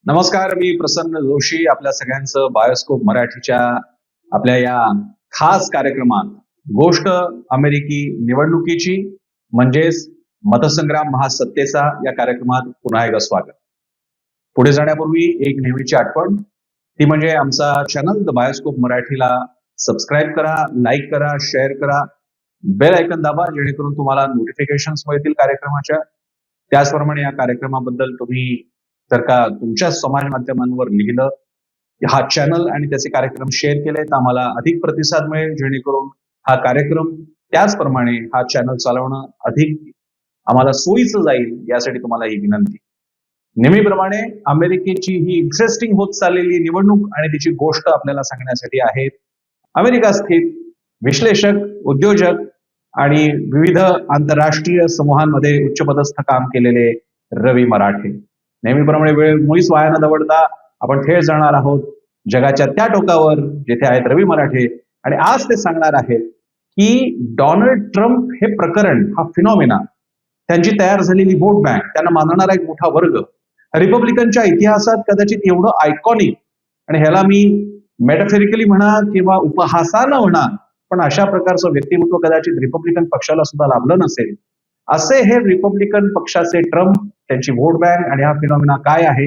नमस्कार, मी प्रसन्न जोशी. आपल्या सगळ्यांचं बायोस्कोप मराठीच्या आपल्या या खास कार्यक्रमात गोष्ट अमेरिकी निवडणुकीची म्हणजेच मतसंग्राम महासत्तेचा या कार्यक्रमात पुन्हा एकदा स्वागत. पुढे जाण्यापूर्वी एक नेहमीची आठवण, ती म्हणजे आमचा चॅनल द बायोस्कोप मराठीला सबस्क्राईब करा, लाईक करा, शेअर करा, बेल आयकन दाबा, जेणेकरून तुम्हाला नोटिफिकेशन्स मिळतील कार्यक्रमाच्या. त्याचप्रमाणे या कार्यक्रमाबद्दल तुम्ही जर का तुमच्या समाज माध्यमांवर लिहिलं, हा चॅनल आणि त्याचे कार्यक्रम शेअर केले, तर आम्हाला अधिक प्रतिसाद मिळेल, जेणेकरून हा कार्यक्रम त्याचप्रमाणे हा चॅनल चालवणं अधिक आम्हाला सोयीचं जाईल. यासाठी तुम्हाला ही विनंती. नेहमीप्रमाणे अमेरिकेची ही इंटरेस्टिंग होत चाललेली निवडणूक आणि तिची गोष्ट आपल्याला सांगण्यासाठी आहेत अमेरिका स्थित विश्लेषक, उद्योजक आणि विविध आंतरराष्ट्रीय समूहांमध्ये उच्चपदस्थ काम केलेले रवी मराठे. नेहमीप्रमाणे वेळ मुळीच वाया न दवडता आपण थेट जाणार आहोत जगाच्या त्या टोकावर जेथे आहेत रवी मराठे, आणि आज ते सांगणार आहेत की डोनाल्ड ट्रम्प हे प्रकरण, हा फिनॉमिना, त्यांची तयार झालेली वोट बँक, त्यांना मानणारा एक मोठा वर्ग, रिपब्लिकनच्या इतिहासात कदाचित एवढं आयकॉनिक, आणि ह्याला मी मेटाफेरिकली म्हणा किंवा उपहासानं म्हणा, पण अशा प्रकारचं व्यक्तिमत्व कदाचित रिपब्लिकन पक्षाला सुद्धा लाभलं नसेल. असे हे रिपब्लिकन पक्षाचे ट्रम्प, त्यांची वोट बँक आणि हा फिनॉमिना काय आहे,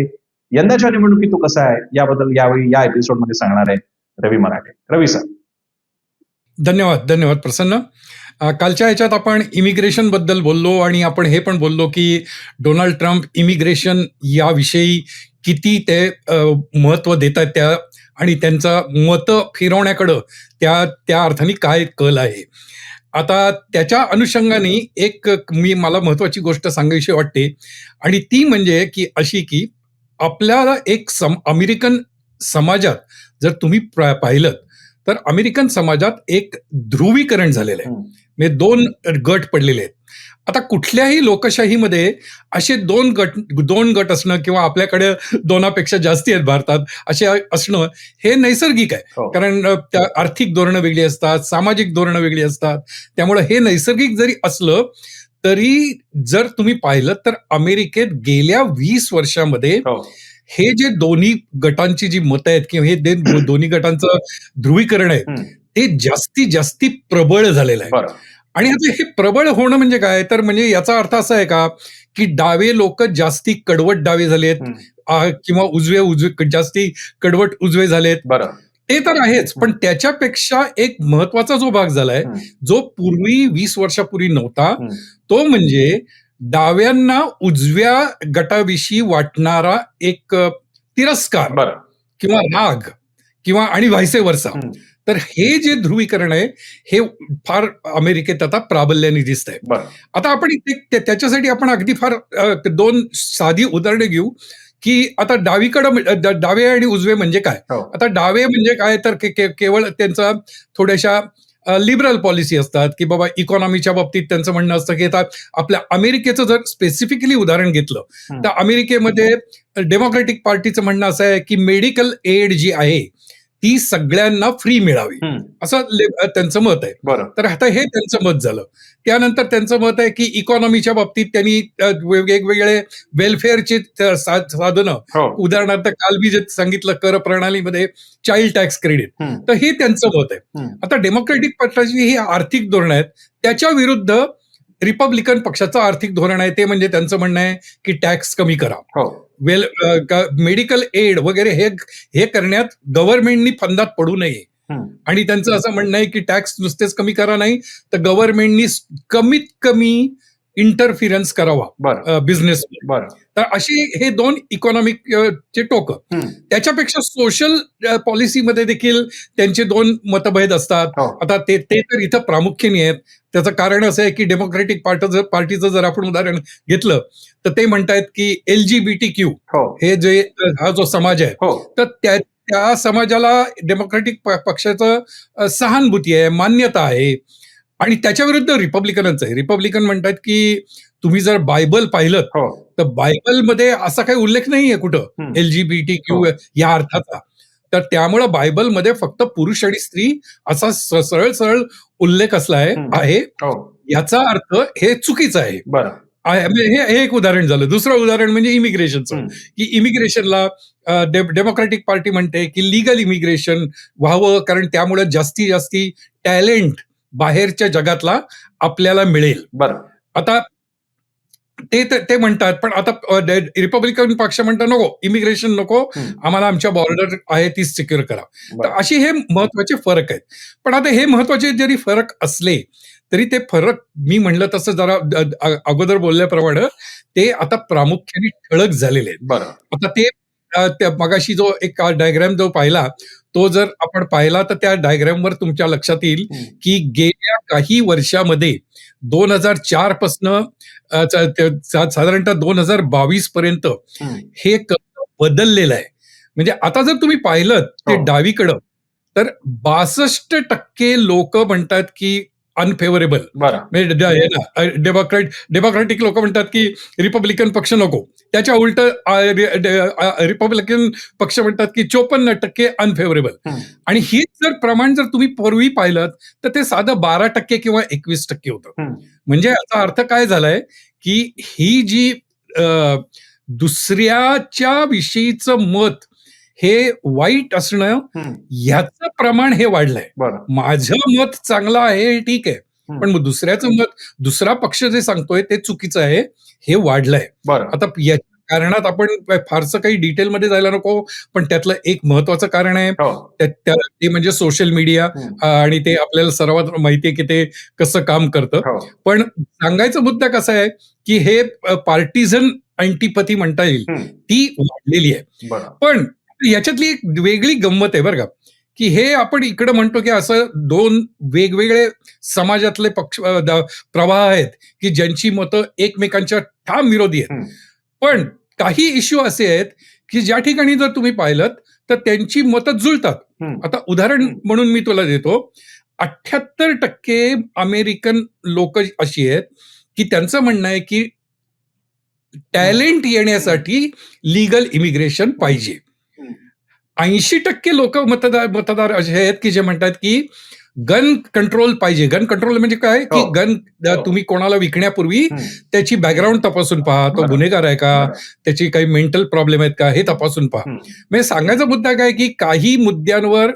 यंदाच्या निवडणुकीत तो कसा आहे, याबद्दल यावेळी या एपिसोडमध्ये सांगणार आहे रवी मराठे. रवी सर. धन्यवाद प्रसन्न. कालच्या ह्याच्यात आपण इमिग्रेशन बद्दल बोललो आणि आपण हे पण बोललो की डोनाल्ड ट्रम्प इमिग्रेशन याविषयी किती ते महत्त्व देत आहेत त्या, आणि त्यांचं मतं फिरवण्याकडं त्या अर्थाने काय कल आहे. आता त्याच्या अनुषंगाने मला महत्वाची गोष्ट सांगायची वाटते, आणि ती म्हणजे की अशी की आपल्याला एक अमेरिकन समाजात जर तुम्ही पाहिलं तर अमेरिकन समाजात एक ध्रुवीकरण झालेलं आहे. म्हणजे दोन गट पडलेले आहेत. आता कुठल्याही लोकशाहीमध्ये असे दोन गट असणं, किंवा आपल्याकडे दोनापेक्षा जास्ती आहेत भारतात असे असणं, हे नैसर्गिक आहे. कारण त्या आर्थिक धोरणं वेगळी असतात, सामाजिक धोरणं वेगळी असतात. त्यामुळे हे नैसर्गिक जरी असलं तरी जर तुम्ही पाहिलं तर अमेरिकेत गेल्या 20 वर्षामध्ये हे जे दोन्ही गटांची जी मतं आहेत किंवा हे दोन्ही गटांचं ध्रुवीकरण आहे, ते जास्ती प्रबळ झालेलं आहे. आणि आता हे प्रबळ होणं म्हणजे काय, तर म्हणजे याचा अर्थ असा आहे का की डावे लोक जास्ती कडवट डावे झालेत, किंवा उजवे जास्ती कडवट उजवे झालेत, ते तर आहेच. पण त्याच्यापेक्षा एक महत्वाचा जो भाग झालाय, जो पूर्वी 20 वर्षापूर्वी नव्हता, तो म्हणजे डाव्यांना उजव्या गटाविषयी वाटणारा एक तिरस्कार किंवा राग, किंवा आणि व्हायसे वर्सा. तर हे जे ध्रुवीकरण आहे हे फार अमेरिकेत आता प्राबल्याने दिसत आहे. आता आपण त्याच्यासाठी आपण अगदी फार 2 साधी उदाहरणे घेऊ की आता डावीकडं डावे आणि उजवे म्हणजे काय. आता डावे म्हणजे काय, तर केवळ त्यांचा थोड्याशा लिबरल पॉलिसी असतात, की बाबा इकॉनॉमीच्या बाबतीत त्यांचं म्हणणं असतं की आता आपल्या अमेरिकेचं जर स्पेसिफिकली उदाहरण घेतलं तर अमेरिकेमध्ये डेमोक्रॅटिक पार्टीचं म्हणणं असं आहे की मेडिकल एड जी आहे ती सगळ्यांना फ्री मिळावी, असं त्यांचं मत आहे. तर आता हे त्यांचं मत झालं. त्यानंतर त्यांचं मत आहे की इकॉनॉमीच्या बाबतीत त्यांनी वेगवेगळे वेलफेअरची साधनं, उदाहरणार्थ काल मी जे सांगितलं कर प्रणालीमध्ये चाइल्ड टॅक्स क्रेडिट, तर हे त्यांचं मत आहे. आता डेमोक्रॅटिक पक्षाची ही आर्थिक धोरण आहेत, त्याच्या विरुद्ध रिपब्लिकन पक्षाचं आर्थिक धोरण आहे, ते म्हणजे त्यांचं म्हणणं आहे की टॅक्स कमी करा, मेडिकल एड वगैरे हे करण्यात गव्हर्नमेंटनी फंदात पडू नये. आणि त्यांचं असं म्हणणं आहे की टॅक्स नुसतेच कमी करा नाही, तर गव्हर्नमेंटनी कमीत कमी इंटरफिरन्स करावा बिझनेस. तर अशी हे 2 इकॉनॉमिक चे टोक. त्याच्यापेक्षा सोशल पॉलिसीमध्ये देखील त्यांचे 2 मतभेद असतात. आता ते तर इथं प्रामुख्याने आहेत. त्याचं कारण असं आहे की डेमोक्रॅटिक पार्टीचं जर आपण उदाहरण घेतलं तर ते म्हणतायत की LGBTQ हे जे हा जो समाज आहे, तर त्या समाजाला डेमोक्रॅटिक पक्षाचं सहानुभूती आहे, मान्यता आहे. आणि त्याच्या विरुद्ध रिपब्लिकनच आहे. रिपब्लिकन म्हणतात की तुम्ही जर बायबल पाहिलं तर बायबलमध्ये असा काही उल्लेख नाहीये कुठं LGBTQ या अर्थाचा. तर त्यामुळं बायबलमध्ये फक्त पुरुष आणि स्त्री असा सरळ उल्लेख असला आहे. याचा अर्थ हे चुकीचं आहे. म्हणजे हे एक उदाहरण झालं. दुसरं उदाहरण म्हणजे इमिग्रेशनचं, हं. की इमिग्रेशनला डेमोक्रॅटिक पार्टी म्हणते, की लीगल इमिग्रेशन व्हावं, कारण त्यामुळे जास्तीत जास्ती टॅलेंट बाहेरच्या जगातला आपल्याला मिळेल. बरं. आता ते म्हणतात, पण आता रिपब्लिकन पक्ष म्हणतो नको, इमिग्रेशन नको, हं. आम्हाला आमच्या बॉर्डर आहे तीच सिक्युअर करा. तर बरं. असे हे महत्वाचे फरक आहेत. पण आता हे महत्वाचे जरी फरक असले तरी ते फरक मी म्हणलं तसं जरा अगोदर बोलल्याप्रमाणे ते आता प्रामुख्याने ठळक झालेले आहेत. बरं. आता ते त्या मगाशी जो एक डायग्राम जो पाहिला, तो जर आपण पाहिला तर त्या डायग्रामवर तुमच्या लक्षात येईल, हं. की गेल्या काही वर्षामध्ये 2004 पासनं साधारणतः 2022 पर्यंत हं. हे कसं बदललेलं आहे. म्हणजे आता जर तुम्ही पाहिलं ते हो. डावीकडं, तर 62% लोक म्हणतात की अनफेवरेबल. बरं. म्हणजे हे ना, डेमोक्रॅटिक लोक म्हणतात की रिपब्लिकन पक्ष नको. त्याच्या उलट रिपब्लिकन पक्ष म्हणतात की 54% अनफेवरेबल. हं. आणि हीच जर प्रमाण जर तुम्ही पूर्वी पाहिलं तर ते साधं 12% किंवा 21% होतं. हं. म्हणजे याचा अर्थ काय झालाय, की ही जी अ, दुसऱ्याच्या विषयीचं मत हे वाईट असणं, हं. ह्याचं प्रमाण हे वाढलंय. बरं. माझं मत चांगलं आहे हे ठीक आहे, हं. पण मग दुसऱ्याचं मत, दुसरा पक्ष जे सांगतोय ते चुकीचं आहे, हे वाढलंय. बरं. आता याच्या कारणात आपण फारसं काही डिटेलमध्ये जायला नको, पण त्यातलं एक महत्वाचं कारण आहे, हो. ते म्हणजे सोशल मीडिया. हं. आणि ते आपल्याला सर्वात माहिती आहे की ते कसं काम करतं. हो. पण सांगायचा मुद्दा कसा आहे, की हे पार्टिझन अँटिपथी म्हणता येईल, हं. ती वाढलेली आहे. बरं. पण याच्यातली एक वेगळी गंमत आहे बरं का, की हे आपण इकडं म्हणतो की असं 2 वेगवेगळे समाजातले पक्ष प्रवाह आहेत, की ज्यांची मतं एकमेकांच्या ठाम विरोधी आहेत. हं. पण काही इश्यू असे आहेत, की ज्या ठिकाणी जर तुम्ही पाहिलत, तर त्यांची मतं जुळतात. हं. आता उदाहरण म्हणून मी तुला देतो. 78% अमेरिकन लोक अशी आहेत, की त्यांचं म्हणणं आहे, की टॅलेंट येण्यासाठी लीगल इमिग्रेशन पाहिजे. हं. 80% लोक मतदार असे आहेत, की जे म्हणतात, की गन कंट्रोल पाहिजे. गन कंट्रोल म्हणजे काय, की हो. गन हो. तुम्ही कोणाला विकण्यापूर्वी हं. त्याची बॅकग्राऊंड तपासून पहा. तो बरं. गुन्हेगार आहे का? बरं. त्याची काही मेंटल प्रॉब्लेम आहेत का? हे तपासून पहा. हं. म्हणजे सांगायचा मुद्दा काय, की काही मुद्द्यांवर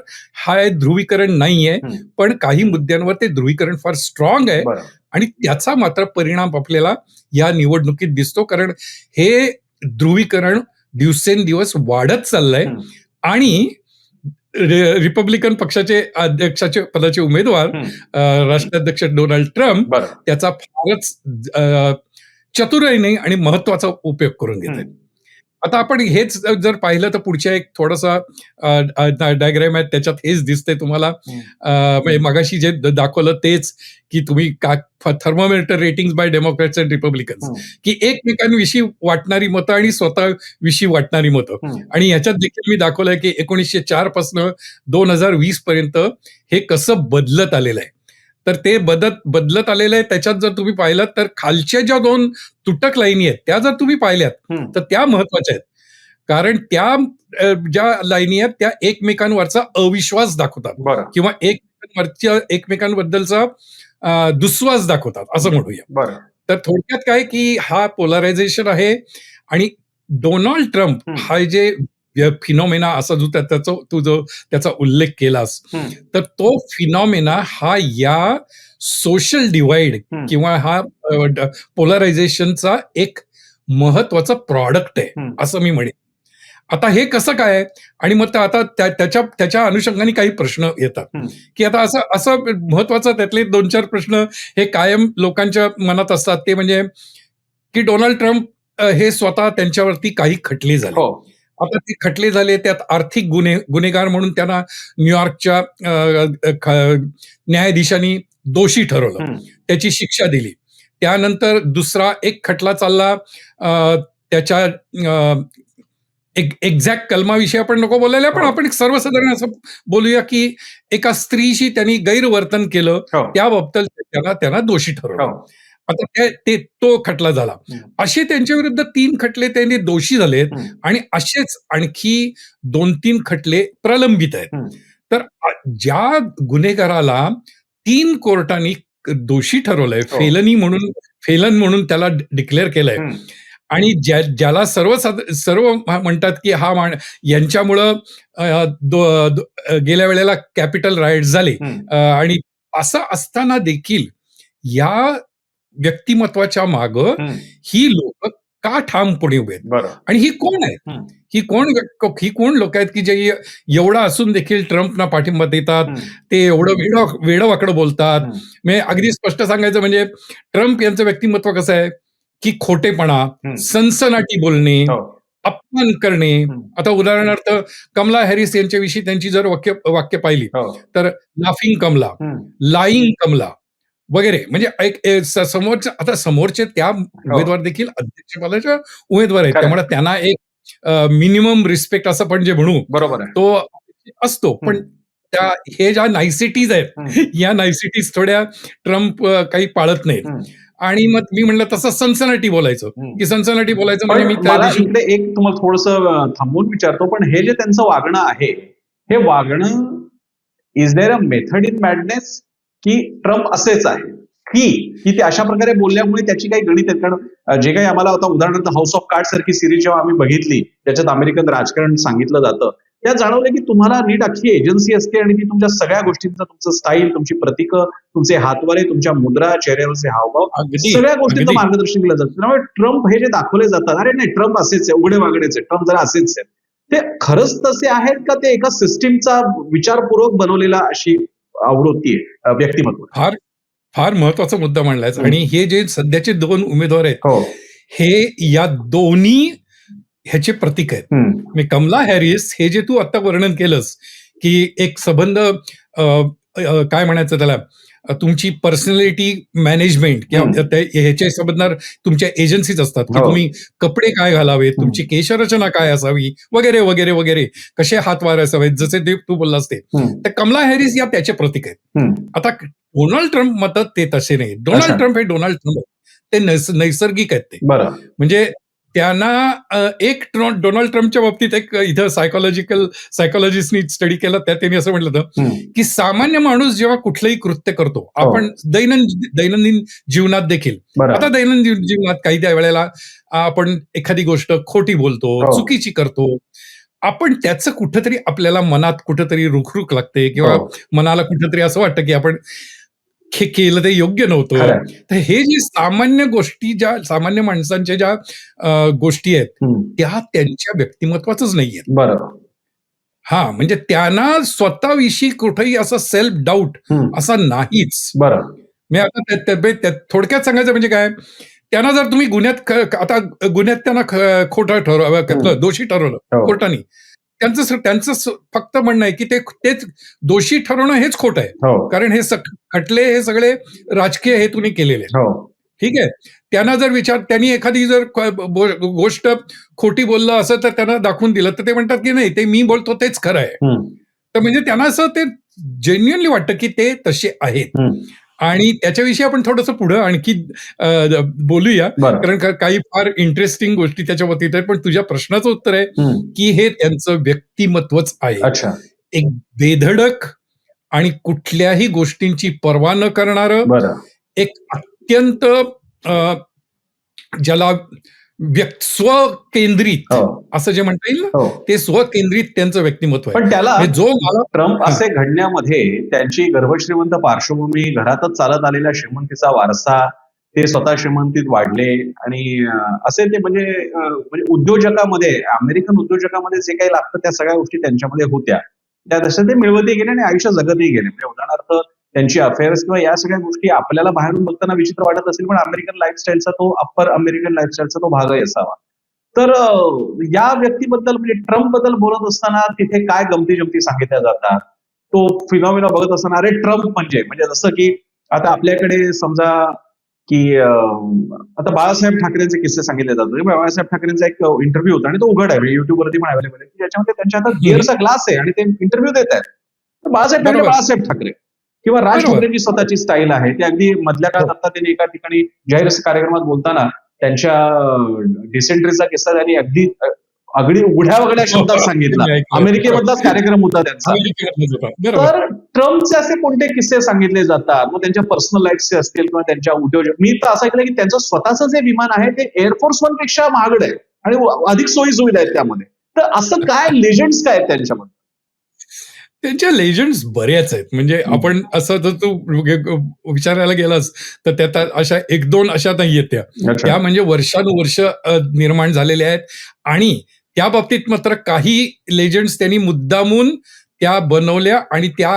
हा ध्रुवीकरण नाहीये, हं. पण काही मुद्द्यांवर ते ध्रुवीकरण फार स्ट्रॉंग आहे. बरं. आणि त्याचा मात्र परिणाम आपल्याला या निवडणुकीत दिसतो. कारण हे ध्रुवीकरण दिवसेंदिवस वाढत चाललंय. हं. आणि रिपब्लिकन पक्षाचे अध्यक्षाचे पदाचे उमेदवार हं. राष्ट्राध्यक्ष डोनाल्ड ट्रम्प बरं. त्याचा फारच चतुराईने आणि महत्वाचा उपयोग करून घेत आहेत. हं. आता आपण हेच जर पाहिलं तर पुढच्या एक थोडासा डायग्राम आहे, त्याच्यात हेच दिसतंय तुम्हाला. हं. म्हणजे मगाशी जे दाखवलं तेच, की तुम्ही thermometer rating by Democrats and Republicans, हं. की एकमेकांविषयी वाटणारी मतं आणि स्वतःविषयी वाटणारी मतं. हं. आणि याच्यात देखील मी दाखवलंय, की 1904 पासून 2020 पर्यंत हे कसं बदलत आलेलं आहे. तर ते बदलत आलेलं आहे. त्याच्यात जर तुम्ही पाहिलं तर खालच्या ज्या 2 तुटक लाईनी आहेत, त्या जर तुम्ही पाहिल्यात, हं. तर त्या महत्वाच्या आहेत. कारण त्या ज्या लाईनी आहेत त्या एकमेकांवरचा अविश्वास दाखवतात बरं. किंवा एकमेकांबद्दलचा दुस्वास दाखवतात, असं म्हणूया. बरं. तर थोडक्यात काय, की हा पोलरायझेशन आहे. आणि डोनाल्ड ट्रम्प हं. हा जे फिनॉमेना असा जो तू जो त्याचा उल्लेख केलास, हं. तर तो फिनॉमेना हा या सोशल डिवाइड हं. किंवा हा पोलरायझेशनचा एक महत्वाचा प्रॉडक्ट आहे, हं. असं मी म्हणेन. आता हे कसं काय? आणि मग आता त्याच्या अनुषंगाने काही प्रश्न येतात, हं. की आता असं असं महत्वाचं त्यातले 2-4 प्रश्न हे कायम लोकांच्या मनात असतात. ते म्हणजे, की डोनाल्ड ट्रम्प हे स्वतः त्यांच्यावरती काही खटले झाले. हो. आता ते खटले झाले, त्यात आर्थिक गुन्हेगार म्हणून त्यांना न्यूयॉर्कच्या न्यायाधीशांनी दोषी ठरवलं. हं. त्याची शिक्षा दिली. त्यानंतर दुसरा एक खटला चालला, त्याच्या एक्झॅक्ट कलमाविषयी आपण नको बोलायला, पण हो. आपण एक सर्वसाधारण असं बोलूया, की एका स्त्रीशी त्यांनी गैरवर्तन केलं, हो. त्याबाबत त्यांना दोषी ठरवलं. हो. आता तो खटला झाला. हं. असे त्यांच्या विरुद्ध 3 खटले त्यांनी दोषी झालेत. हं. आणि असेच आणखी 2-3 खटले प्रलंबित आहेत. हं. तर ज्या गुन्हेगाराला 3 कोर्टांनी दोषी ठरवलंय, हो. फेलन म्हणून त्याला डिक्लेअर केलंय. हम्म. आणि ज्याला सर्व म्हणतात की यांच्यामुळं गेल्या वेळेला कॅपिटल राईट्स झाले. आणि असं असताना देखील या व्यक्तिमत्वाच्या माग ही लोक का ठामपणे उभे आहेत? बरं. आणि ही कोण आहेत? ही कोण लोक आहेत की जे एवढं असून देखील ट्रम्पना पाठिंबा देतात, ते एवढं वेडं बोलतात? म्हणजे अगदी स्पष्ट सांगायचं म्हणजे ट्रम्प यांचं व्यक्तिमत्व कसं आहे की खोटेपणा, सनसनाटी बोलणे, हो. अपमान करणे. आता उदाहरणार्थ कमला हॅरिस यांच्याविषयी त्यांची जर वाक्य पाहिली हो. तर लाफिंग कमला, लाईंग कमला वगैरे. म्हणजे समोरचे त्या उमेदवार देखील अध्यक्षपदाच्या उमेदवार आहेत. खरं. त्यामुळे त्यांना एक मिनिमम रिस्पेक्ट असं पण जे म्हणू बरोबर आहे. तो असतो. पण हे ज्या नायसिटीज आहेत या नायसिटीज थोड्या ट्रम्प काही पाळत नाहीत. आणि मग मी म्हणलं तसं सनसनाटी बोलायचं की सनसनाटी बोलायचं म्हणजे मी त्या मला दिवशी इकडे एक तुम्हाला थोडंसं थांबवून विचारतो, पण हे जे त्यांचं वागणं आहे, हे वागणं is there a method in madness की ट्रम्प असेच आहे की ते अशा प्रकारे बोलल्यामुळे त्याची काही गणित आहेत? कारण जे काही आम्हाला आता उदाहरणार्थ हाऊस ऑफ कार्ड सारखी सिरीज जेव्हा आम्ही बघितली, त्याच्यात अमेरिकन राजकारण सांगितलं जातं, त्यात जाणवलं की तुम्हाला नीट अख्खी एजन्सी असते आणि ती तुमच्या सगळ्या गोष्टींचं, तुमचं स्टाईल, तुमची प्रतीकं, तुमचे हातवारे, तुमच्या मुद्रा, चेहऱ्यावरचे हावभाव, सगळ्या गोष्टींचं मार्गदर्शन केलं जातं. त्यामुळे ट्रम्प हे जे दाखवले जातात, अरे नाही ट्रम्प असेच आहे, उघडे वागणेचे, ट्रम्प जरा असेच आहेत, ते खरंच तसे आहेत का ते एका सिस्टीमचा विचारपूर्वक बनवलेला अशी आवृत्ती आहे व्यक्तिमत्व? फार महत्वाचा मुद्दा मांडलाय. आणि हे जे सध्याचे 2 उमेदवार आहेत, हे या दोन्ही ह्याचे प्रतीक आहेत. कमला हॅरिस हे जे तू आता वर्णन केलंस की एक संबंध काय म्हणायचं त्याला, तुमची पर्सनॅलिटी मॅनेजमेंट किंवा ह्याच्या संबंधात तुमच्या एजन्सीज असतात की तुम्ही कपडे काय घालावेत, तुमची केशरचना काय असावी वगैरे वगैरे वगैरे, कसे हातवारे असावेत, जसे ते तू बोललास ते. तर कमला हॅरिस या त्याचे प्रतीक आहेत. आता डोनाल्ड ट्रम्प मत ते तसे नाही. डोनाल्ड ट्रम्प हे डोनाल्ड ट्रम्प ते नैसर्गिक आहेत. ते म्हणजे त्यांना डोनाल्ड ट्रम्पच्या बाबतीत एक इथं सायकोलॉजिस्टनी स्टडी केला, त्यात त्यांनी असं म्हटलं होतं की सामान्य माणूस जेव्हा कुठलंही कृत्य करतो, आपण दैनंदिन जीवनात देखील, आता दैनंदिन जीवनात काही त्या वेळेला आपण एखादी गोष्ट खोटी बोलतो, चुकीची करतो, आपण त्याचं कुठंतरी आपल्याला मनात कुठंतरी रुखरुख लागते किंवा मनाला कुठंतरी असं वाटतं की आपण हे केलं ते योग्य नव्हतं. तर हे जे सामान्य गोष्टी, ज्या सामान्य माणसांच्या ज्या गोष्टी आहेत, त्या त्यांच्या व्यक्तिमत्वाचंच नाहीये. म्हणजे त्यांना स्वतःविषयी कुठेही असं सेल्फ डाऊट असा नाहीच. मी आता थोडक्यात सांगायचं म्हणजे काय, त्यांना जर तुम्ही गुन्ह्यात त्यांना खोटं दोषी ठरवलं कोर्टाने, त्यांचं फक्त म्हणणं आहे की तेच दोषी ठरवणं हेच खोटं आहे. कारण हे खटले हे सगळे राजकीय हेतूने केलेले. ठीक आहे. त्यांना जर त्यांनी एखादी जर गोष्ट खोटी बोललं असं तर त्यांना दाखवून दिलं, तर ते म्हणतात की नाही, ते मी बोलतो तेच खरं आहे. तर म्हणजे त्यांना असं ते जेन्युअनली वाटतं की ते तसे आहेत. आणि त्याच्याविषयी आपण थोडंसं पुढं आणखी बोलूया, कारण काही फार इंटरेस्टिंग गोष्टी त्याच्या बाबतीत आहेत. पण तुझ्या प्रश्नाचं उत्तर आहे की हे त्यांचं व्यक्तिमत्वच आहे. एक बेधडक आणि कुठल्याही गोष्टींची पर्वा न करणारं, एक अत्यंत ज्याला स्वकेंद्रित असं जे म्हणता येईल ना, ते स्वकेंद्रित त्यांचं व्यक्तिमत्व आहे. पण त्याला जो ट्रम्प असे घडण्यामध्ये त्यांची गर्भश्रीमंत पार्श्वभूमी, घरातच चालत आलेला श्रीमंतीचा वारसा, ते स्वतः श्रीमंतीत वाढले आणि असे ते म्हणजे उद्योजकामध्ये, अमेरिकन उद्योजकामध्ये जे काही लागतं त्या सगळ्या गोष्टी त्यांच्यामध्ये होत्या. त्या तसं ते मिळवतही गेले आणि आयुष्य जगतही गेले. म्हणजे उदाहरणार्थ त्यांची अफेअर्स किंवा या सगळ्या गोष्टी आपल्याला बाहेरून बघताना विचित्र वाटत असेल, पण अमेरिकन लाईफस्टाईलचा तो अप्पर अमेरिकन लाईफस्टाईलचा तो भागही असावा. तर या व्यक्तीबद्दल म्हणजे ट्रम्प बद्दल बोलत असताना तिथे काय गमती जमती सांगितल्या जातात, तो फिनॉमिना बघत असताना, अरे ट्रम्प म्हणजे जसं की आता आपल्याकडे समजा की आता बाळासाहेब ठाकरेंचे किस्से सांगितले जातात. बाळासाहेब ठाकरेंचा एक इंटरव्ह्यू होता आणि तो उघड आहे, युट्यूबवरती पण अवेलेबल आहे, ज्याच्यामध्ये त्यांच्या हातात बिअरचा ग्लास आहे आणि ते इंटरव्ह्यू देत आहेत. बाळासाहेब ठाकरे किंवा राज ठाकरेंची स्वतःची स्टाईल आहे. ते अगदी मधल्या काळात आता त्यांनी एका ठिकाणी जाहीर कार्यक्रमात बोलताना त्यांच्या डिसेंट्रीचा किस्सा त्यांनी अगदी उघड्या वगड्या शब्दात सांगितला. अमेरिकेमधलाच कार्यक्रम होता त्यांचा. तर ट्रम्पचे असे कोणते किस्से सांगितले जातात, मग त्यांच्या पर्सनल लाईफचे असतील किंवा त्यांच्या उद्योजक. मी तर असं ऐकलं की त्यांचं स्वतःचं जे विमान आहे ते एअरफोर्स वन पेक्षा महागड आहे आणि अधिक सोयी सुविधा आहेत त्यामध्ये. तर असं काय लेजंड्स काय आहेत त्यांच्यामध्ये? त्यांच्या लेजंड्स बऱ्याच आहेत. म्हणजे आपण असं जर तू विचारायला गेलास तर त्यात अशा 1-2 अशा नाहीयेत त्या. अच्छा. त्या म्हणजे वर्षानुवर्ष निर्माण झालेल्या आहेत आणि त्या बाबतीत मात्र काही लेजंड्स त्यांनी मुद्दामून त्या बनवल्या आणि त्या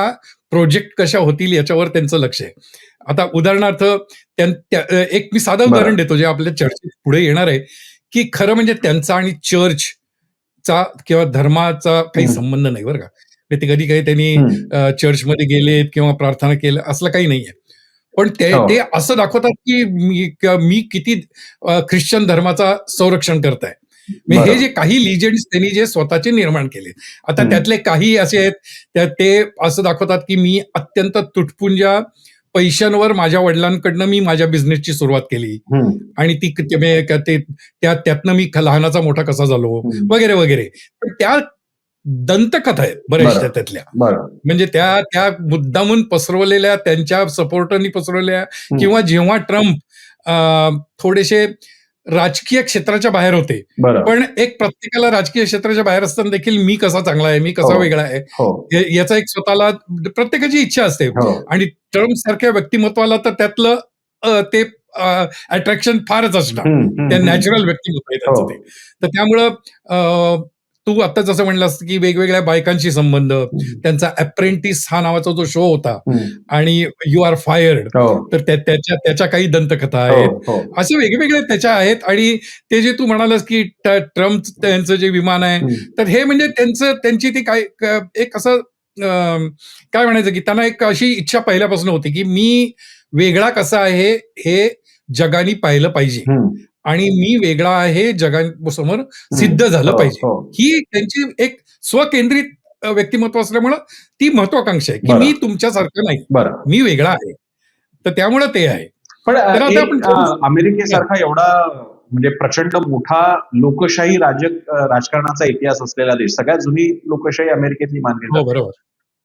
प्रोजेक्ट कशा होतील याच्यावर त्यांचं लक्ष आहे. आता उदाहरणार्थ एक मी साधं उदाहरण देतो जे आपल्या चर्चेत पुढे येणार आहे, की खरं म्हणजे त्यांचा आणि चर्चचा किंवा धर्माचा काही संबंध नाही बरं का. ते कधी काही त्यांनी चर्चमध्ये गेलेत किंवा प्रार्थना केल्या असलं काही नाहीये. पण ते असं दाखवतात की मी किती ख्रिश्चन धर्माचा संरक्षण करताय. हे जे काही लिजेंड्स त्यांनी जे स्वतःचे निर्माण केले. आता त्यातले काही असे आहेत ते असं दाखवतात की मी अत्यंत तुटपुंज्या पैशांवर माझ्या वडिलांकडनं मी माझ्या बिझनेसची सुरुवात केली आणि त्यातनं मी लहानाचा मोठा कसा झालो वगैरे वगैरे. पण त्या दंतकथा आहेत बऱ्याचशा त्यातल्या. म्हणजे त्या मुद्दामून पसरवलेल्या त्यांच्या सपोर्टरनी पसरवलेल्या किंवा जेव्हा ट्रम्प थोडेसे राजकीय क्षेत्राच्या बाहेर होते, पण एक प्रत्येकाला राजकीय क्षेत्राच्या बाहेर असताना देखील मी कसा चांगला आहे, मी कसा वेगळा आहे याचा एक स्वतःला प्रत्येकाची इच्छा असते. आणि ट्रम्प सारख्या व्यक्तिमत्वाला तर त्यातलं ते अट्रॅक्शन फारच असणार. त्या नॅचरल व्यक्तिमत्व आहे त्यांचं ते. तर त्यामुळं तू आता जसं म्हणलास की वेगवेगळ्या बायकांशी संबंध, त्यांचा अप्रेंटिस हा नावाचा जो शो होता आणि यू आर फायर्ड, तर त्याच्या काही दंतकथा आहेत. असे वेगवेगळे त्याच्या आहेत. आणि ते जे तू म्हणालास की ट्रम्प त्यांचं जे विमान आहे, तर हे म्हणजे त्यांची ती काय एक असं काय म्हणायचं की त्यांना एक अशी इच्छा पहिल्यापासून होती की मी वेगळा कसा आहे हे जगाने पाहिलं पाहिजे आणि मी वेगळा आहे जगासमोर सिद्ध झालं पाहिजे. ही त्यांची एक स्वकेंद्रित व्यक्तिमत्व असल्यामुळं ती महत्वाकांक्षा आहे की मी तुमच्यासारखं नाही, मी वेगळा आहे. तर त्यामुळं ते आहे. पण अमेरिकेसारखा एवढा म्हणजे प्रचंड मोठा लोकशाही राजकारणाचा इतिहास असलेला देश, सगळ्यात जुनी लोकशाही अमेरिकेतली मानली जाते. बरोबर.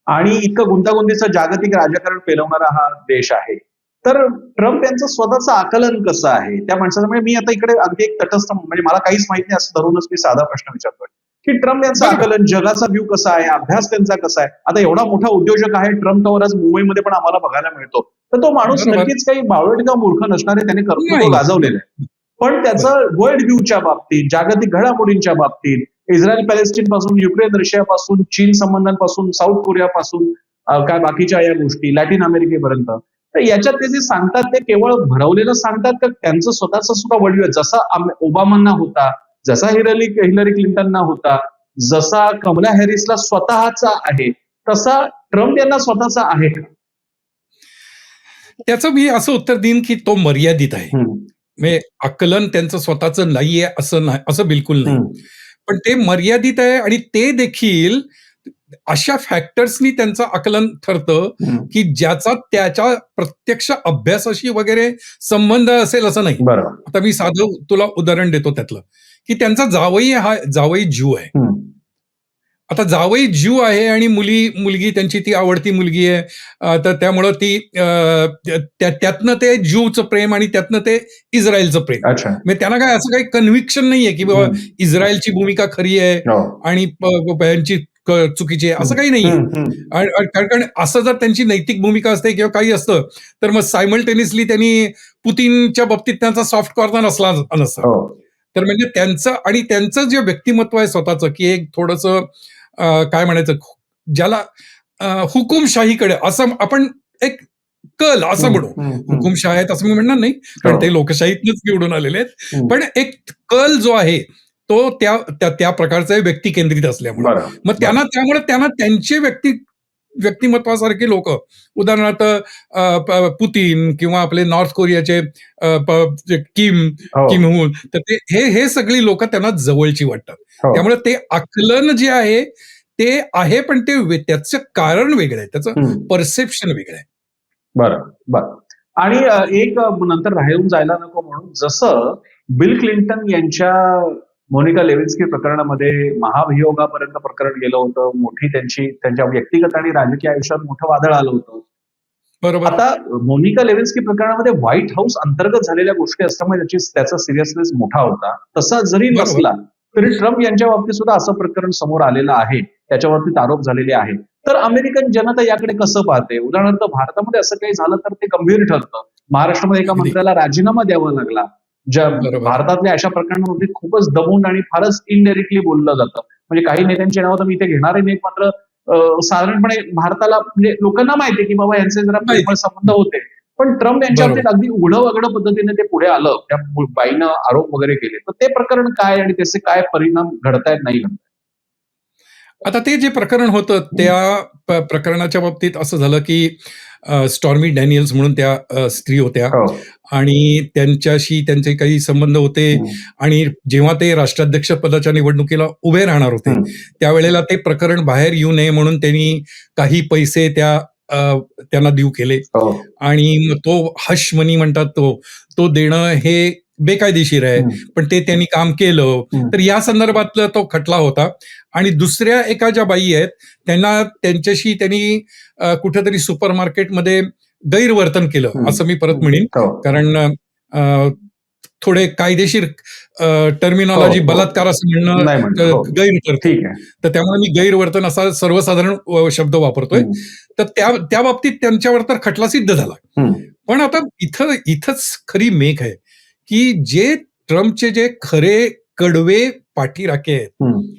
आणि इतकं गुंतागुंतीचं जागतिक राजकारण पेलवणारा हा देश आहे. तर ट्रम्प यांचं स्वतःचं आकलन कसं आहे त्या माणसाचं? म्हणजे मी आता इकडे अगदी एक तटस्थ, म्हणजे मला काहीच माहिती नाही असं धरूनच मी साधा प्रश्न विचारतोय की ट्रम्प यांचं आकलन, जगाचा व्ह्यू कसा आहे, अभ्यास त्यांचा कसा आहे? आता एवढा मोठा उद्योजक आहे ट्रम्प, तर आज मुंबईमध्ये पण आम्हाला बघायला मिळतो. तर तो माणूस नक्कीच काही बावळट किंवा मूर्ख नसणार आहे, त्याने कर्तृत्व गाजवलेलं आहे. पण त्याचं वर्ल्ड व्ह्यूच्या बाबतीत, जागतिक घडामोडींच्या बाबतीत, इस्रायल पॅलेस्टीन पासून, युक्रेन रशियापासून, चीन संबंधांपासून, साऊथ कोरियापासून, काय बाकीच्या या गोष्टी, लॅटिन अमेरिकेपर्यंत, तर याच्यात ते जे सांगतात ते केवळ भरवलेलं सांगतात का त्यांचं स्वतःचा सुद्धा वर्ल्ड व्ह्यू जसा ओबामांना होता, जसा हिलरी क्लिंटनना होता, जसा कमला हॅरिसला स्वतःचा आहे, तसा ट्रम्प यांना स्वतःचा आहे का? त्याचं मी असं उत्तर देईन की तो मर्यादित आहे. म्हणजे आकलन त्यांचं स्वतःचं नाहीये असं बिलकुल नाही. पण ते मर्यादित आहे आणि ते देखील अशा फॅक्टर्सनी त्यांचं आकलन ठरतं की ज्याचा त्याच्या प्रत्यक्ष अभ्यासाशी वगैरे संबंध असेल असं नाही. आता मी साधं तुला उदाहरण देतो त्यातलं, की त्यांचा जावई ज्यू आहे. आता जावई ज्यू आहे आणि मुलगी त्यांची ती आवडती मुलगी आहे. तर त्यामुळं ती त्यातनं ते ज्यूचं प्रेम आणि त्यातनं ते इस्रायलचं प्रेम. म्हणजे त्यांना काय असं काही कन्व्हिक्शन नाहीये की बाबा इस्रायलची भूमिका खरी आहे आणि यांची चुकीची आहे, असं काही नाहीये. कारण असं जर त्यांची नैतिक भूमिका असते किंवा काही असतं तर मग सायमल्टेनियसली त्यांनी पुतीनच्या बाबतीत त्यांचा सॉफ्ट कॉर्नर असला नसता. तर म्हणजे त्यांचं जे व्यक्तिमत्व आहे स्वतःचं, की एक थोडंसं काय म्हणायचं, ज्याला हुकुमशाहीकडे असं आपण एक कल असं म्हणू. हुकुमशाही आहेत असं मी म्हणणार नाही, कारण ते लोकशाहीतच निवडून आलेले आहेत. पण एक कल जो आहे तो त्या प्रकारचा व्यक्ती केंद्रित असल्यामुळे मग त्यामुळे त्यांना त्यांचे व्यक्तिमत्वासारखे लोक, उदाहरणार्थ पुतीन किंवा आपले नॉर्थ कोरियाचे किम हुन, तर हे सगळी लोक त्यांना जवळची वाटतात. त्यामुळे ते आकलन जे आहे ते आहे, पण त्याचं कारण वेगळं आहे, त्याचं परसेप्शन वेगळं आहे. बरं. आणि एक नंतर राहून जायला नको म्हणून, जसं बिल क्लिंटन यांच्या मोनिका लेविन्स्की प्रकरणामध्ये महाभियोगापर्यंत प्रकरण गेलं होतं. मोठी त्यांच्या व्यक्तिगत आणि राजकीय आयुष्यात मोठं वादळ आलं होतं. बरोबर. आता मोनिका लेविन्स्की प्रकरणामध्ये व्हाईट हाऊस अंतर्गत झालेल्या गोष्टी असल्यामुळे त्याचा सिरियसनेस मोठा होता. तसा जरी बरोबर. नसला तरी ट्रम्प यांच्या बाबतीत सुद्धा असं प्रकरण समोर आलेलं आहे. त्याच्यावरती आरोप झालेले आहेत. तर अमेरिकन जनता याकडे कसं पाहते? उदाहरणार्थ भारतामध्ये असं काही झालं तर ते गंभीर ठरतं. महाराष्ट्रामध्ये एका अगदी. मंत्र्याला राजीनामा द्यावा लागला. बरोबर. भारतातल्या अशा प्रकरणामध्ये खूपच दमून आणि फारच इनडायरेक्टली बोललं जातं. म्हणजे काही नेत्यांची नावं तर मी इथे घेणारे नाहीत, मात्र साधारणपणे भारताला म्हणजे लोकांना माहिती आहे की बाबा यांचे जरा माहिती. प्रेमळ संबंध होते. पण ट्रम्प यांच्या बरोबर. बाबतीत अगदी उघडं पद्धतीने ते पुढे आलं. त्या बाईनं आरोप वगैरे केले. तर ते प्रकरण काय आणि त्याचे काय परिणाम घडतायत नाही घडतायत? आता ते जे प्रकरण होतं त्या प्रकरणाच्या बाबतीत असं झालं की स्टॉर्मी डॅनियल्स म्हणून त्या स्त्री होत्या हो. आणि त्यांच्याशी त्यांचे काही संबंध होते आणि जेव्हा ते राष्ट्राध्यक्ष पदाच्या निवडणुकीला उभे राहणार होते त्यावेळेला ते प्रकरण बाहेर येऊ नये म्हणून त्यांनी काही पैसे त्यांना देऊ केले हो. आणि मग तो हश मनी म्हणतात तो देणं हे बेकायदेशीर आहे, पण ते त्यांनी काम केलं. तर या संदर्भातला तो खटला होता. आणि दुसऱ्या एका ज्या बाई आहेत त्यांच्याशी त्यांनी कुठेतरी सुपर मार्केटमध्ये गैरवर्तन केलं असं मी परत म्हणेन, हो. कारण थोडे कायदेशीर टर्मिनॉलॉजी हो. बलात्कार असं नाही म्हणणं म्हणतो. हो. गैर ठरतं. ठीक आहे. तर त्यामुळे मी गैरवर्तन असा सर्वसाधारण शब्द वापरतोय. तर त्या बाबतीत त्यांच्यावर तर खटला सिद्ध झाला. पण आता इथंच खरी मेघ आहे की जे ट्रम्पचे जे खरे कडवे पाठीराखे आहेत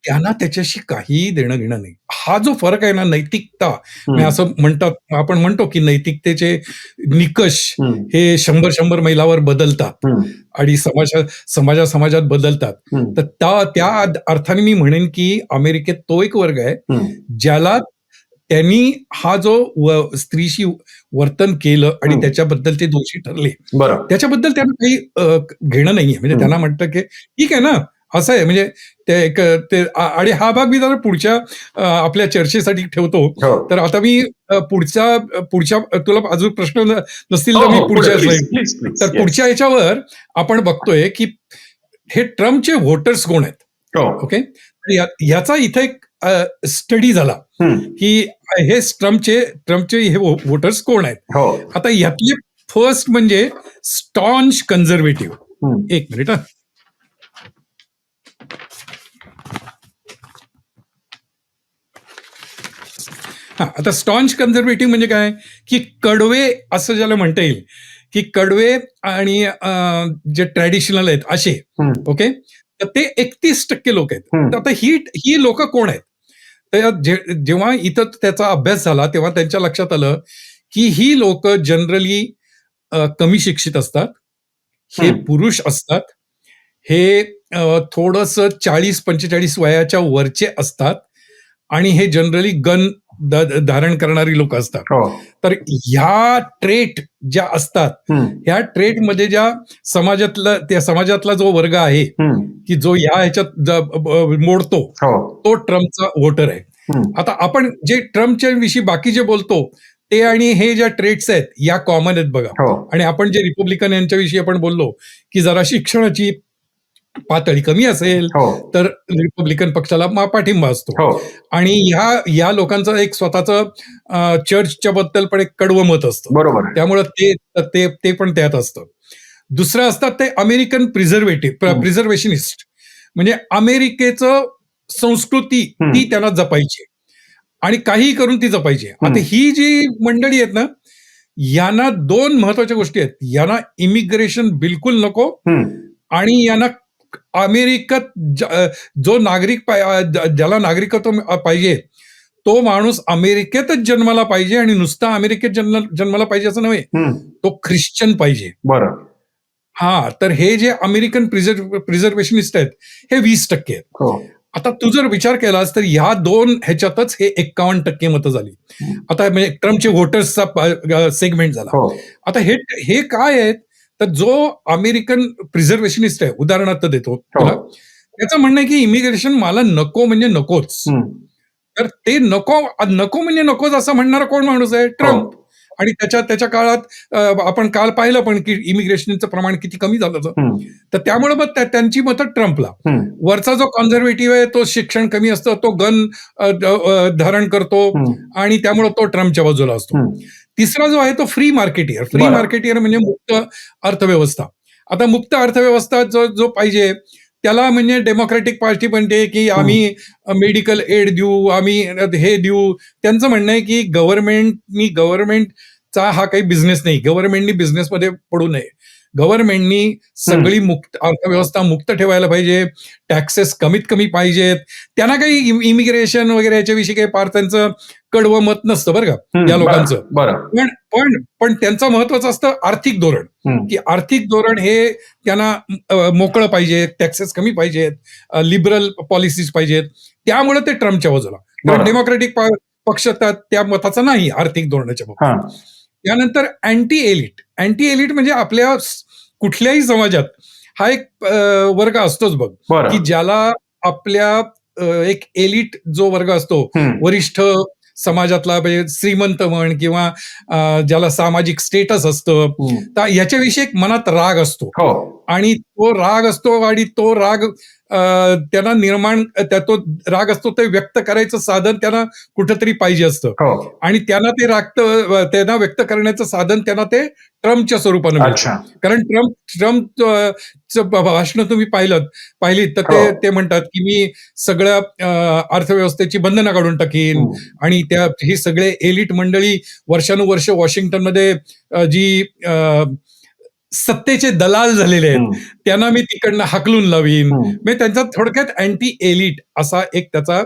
त्यांना त्याच्याशी काही देणं घेणं नाही. हा जो फरक आहे ना, नैतिकता म्हणजे असं आपण म्हणतो की नैतिकतेचे निकष हे 100 मैलावर बदलतात आणि समाजात बदलतात. तर त्या अर्थाने मी म्हणेन की अमेरिकेत तो एक वर्ग आहे ज्याला त्यांनी हा जो स्त्रीशी वर्तन केलं आणि त्याच्याबद्दल ते दोषी ठरले, त्याच्याबद्दल त्यांना काही घेणं नाहीये. म्हणजे त्यांना म्हणतं की ठीक आहे ना, असं आहे. म्हणजे ते आणि हा भाग मी जरा पुढच्या आपल्या चर्चेसाठी ठेवतो. तर आता मी पुढच्या तुला अजून प्रश्न नसतील तर मी पुढच्या स्लाइड. तर पुढच्या याच्यावर आपण बघतोय की हे ट्रम्पचे व्होटर्स कोण आहेत. ओके, याचा इथे एक स्टडी झाला की हे ट्रम्पचे हे व्होटर्स कोण आहेत. आता यातले फर्स्ट म्हणजे स्टॉन्च कन्झर्वेटिव्ह. एक मिनिट. आता स्टॉन्च कन्झर्वेटिव्ह म्हणजे काय की कडवे असं ज्याला म्हणता येईल की कडवे आणि जे ट्रॅडिशनल आहेत असे. ओके, तर ते 31% लोक आहेत. तर आता ही लोक कोण आहेत. तर जेव्हा इथं त्याचा अभ्यास झाला तेव्हा त्यांच्या लक्षात आलं की ही लोक जनरली कमी शिक्षित असतात, हे पुरुष असतात, हे थोडंसं 40-45 वयाच्या वरचे असतात आणि हे जनरली गन धारण करणारी लोक असतात. तर ह्या ट्रेट ज्या असतात ह्या ट्रेटमध्ये त्या समाजातला जो वर्ग आहे की जो ह्याच्यात मोडतो तो ट्रम्पचा व्होटर आहे. आता आपण जे ट्रम्पच्या विषयी बाकी जे बोलतो ते आणि हे ज्या ट्रेट्स आहेत या कॉमन आहेत बघा. आणि आपण जे रिपब्लिकन यांच्याविषयी आपण बोललो की जरा शिक्षणाची पातळी कमी असेल तर रिपब्लिकन पक्षाला पाठिंबा असतो. आणि या लोकांचं एक स्वतःचं चर्चच्या बद्दल पण एक कडवं मत असतं. त्यामुळे ते पण त्यात असतं. दुसरं असतात ते अमेरिकन प्रिझर्वेशनिस्ट. म्हणजे अमेरिकेचं संस्कृती ती त्यांना जपायची आणि काही करून ती जपायची. आता ही जी मंडळी आहेत ना, यांना 2 महत्वाच्या गोष्टी आहेत. यांना इमिग्रेशन बिलकुल नको आणि यांना अमेरिकेत जो नागरिक ज्याला नागरिकत्व पाहिजे तो माणूस अमेरिकेतच जन्माला पाहिजे आणि नुसता अमेरिकेत जन्माला पाहिजे असं नव्हे, तो ख्रिश्चन पाहिजे. हा, तर हे जे अमेरिकन प्रिझर्वेशनिस्ट आहेत हे 20% आहेत. आता तू जर विचार केलास तर ह्या 2 ह्याच्यातच हे 51% मतं झाली. आता म्हणजे ट्रम्पचे व्होटर्सचा सेगमेंट झाला. आता हे काय आहेत तर जो अमेरिकन प्रिझर्वेशनिस्ट आहे, उदाहरणार्थ देतो तुला, त्याचं म्हणणं आहे की इमिग्रेशन मला नको म्हणजे नकोच. तर ते नको म्हणजे नकोच असं म्हणणारा कोण माणूस आहे? ट्रम्प. आणि त्याच्या काळात आपण काल पाहिलं पण की इमिग्रेशनचं प्रमाण किती कमी झालं होतं. हम्म, तर त्यामुळे मग त्यांची मतं ट्रम्पला. हम्म, वरचा जो कॉन्झर्वेटिव्ह आहे तो शिक्षण कमी असतं, तो गन धारण करतो हम्म, आणि त्यामुळे तो ट्रम्पच्या बाजूला असतो. हम्म. तिसरा जो आहे तो फ्री मार्केटियर. फ्री बरं. मार्केटियर म्हणजे मुक्त अर्थव्यवस्था. आता मुक्त अर्थव्यवस्था जो जो पाहिजे त्याला म्हणजे डेमोक्रॅटिक पार्टी म्हणते की आम्ही मेडिकल एड देऊ, आम्ही हे देऊ. त्यांचं म्हणणं आहे की गव्हर्नमेंटचा हा काही बिझनेस नाही. गव्हर्नमेंटनी बिझनेसमध्ये पडू नये. गव्हर्नमेंटनी सगळी मुक्त अर्थव्यवस्था मुक्त ठेवायला पाहिजे. टॅक्सेस कमीत कमी पाहिजेत. त्यांना काही इमिग्रेशन वगैरे याच्याविषयी काही फार त्यांचं कडवं मत नसतं बरं का या लोकांचं. बरं. पण पण पण त्यांचं महत्वाचं असतं आर्थिक धोरण, हम्म, की आर्थिक धोरण हे त्यांना मोकळं पाहिजे, टॅक्सेस कमी पाहिजेत, लिबरल पॉलिसीज पाहिजेत. त्यामुळे ते ट्रम्पच्या बाजूला. कारण बरं. डेमोक्रॅटिक पक्ष त्या मताचा नाही आर्थिक धोरणाच्या बाबतीत. हा. त्यानंतर अँटी एलिट. अँटी एलिट म्हणजे आपल्या कुठल्याही समाजात हा एक वर्ग असतोच बघ, बरं. की ज्याला आपल्या एक एलिट जो वर्ग असतो, हम्म, वरिष्ठ समाजातला म्हणजे श्रीमंत म्हण किंवा ज्याला सामाजिक स्टेटस असतं, हम्म. तर याच्याविषयी एक मनात राग असतो हो. आणि तो राग असतो आणि तो राग त्यांना तो राग असतो ते व्यक्त करायचं साधन त्यांना कुठंतरी पाहिजे असतं हो. आणि त्यांना त्यांना व्यक्त करण्याचं साधन त्यांना ते ट्रम्पच्या स्वरूपानं मिळतं. अच्छा. कारण ट्रम्प भाषणं तुम्ही पाहिलीत तर हो. ते म्हणतात की मी सगळ्या अर्थव्यवस्थेची बंधनं काढून टाकीन हम्म, आणि ही सगळे एलिट मंडळी वर्षानुवर्ष वॉशिंग्टनमध्ये जी सत्तेचे दलाल झालेले आहेत हम्म, त्यांना मी तिकडनं हाकलून लावीन. हम्म. म्हणजे त्यांचा थोडक्यात अँटी एलिट असा एक त्याचा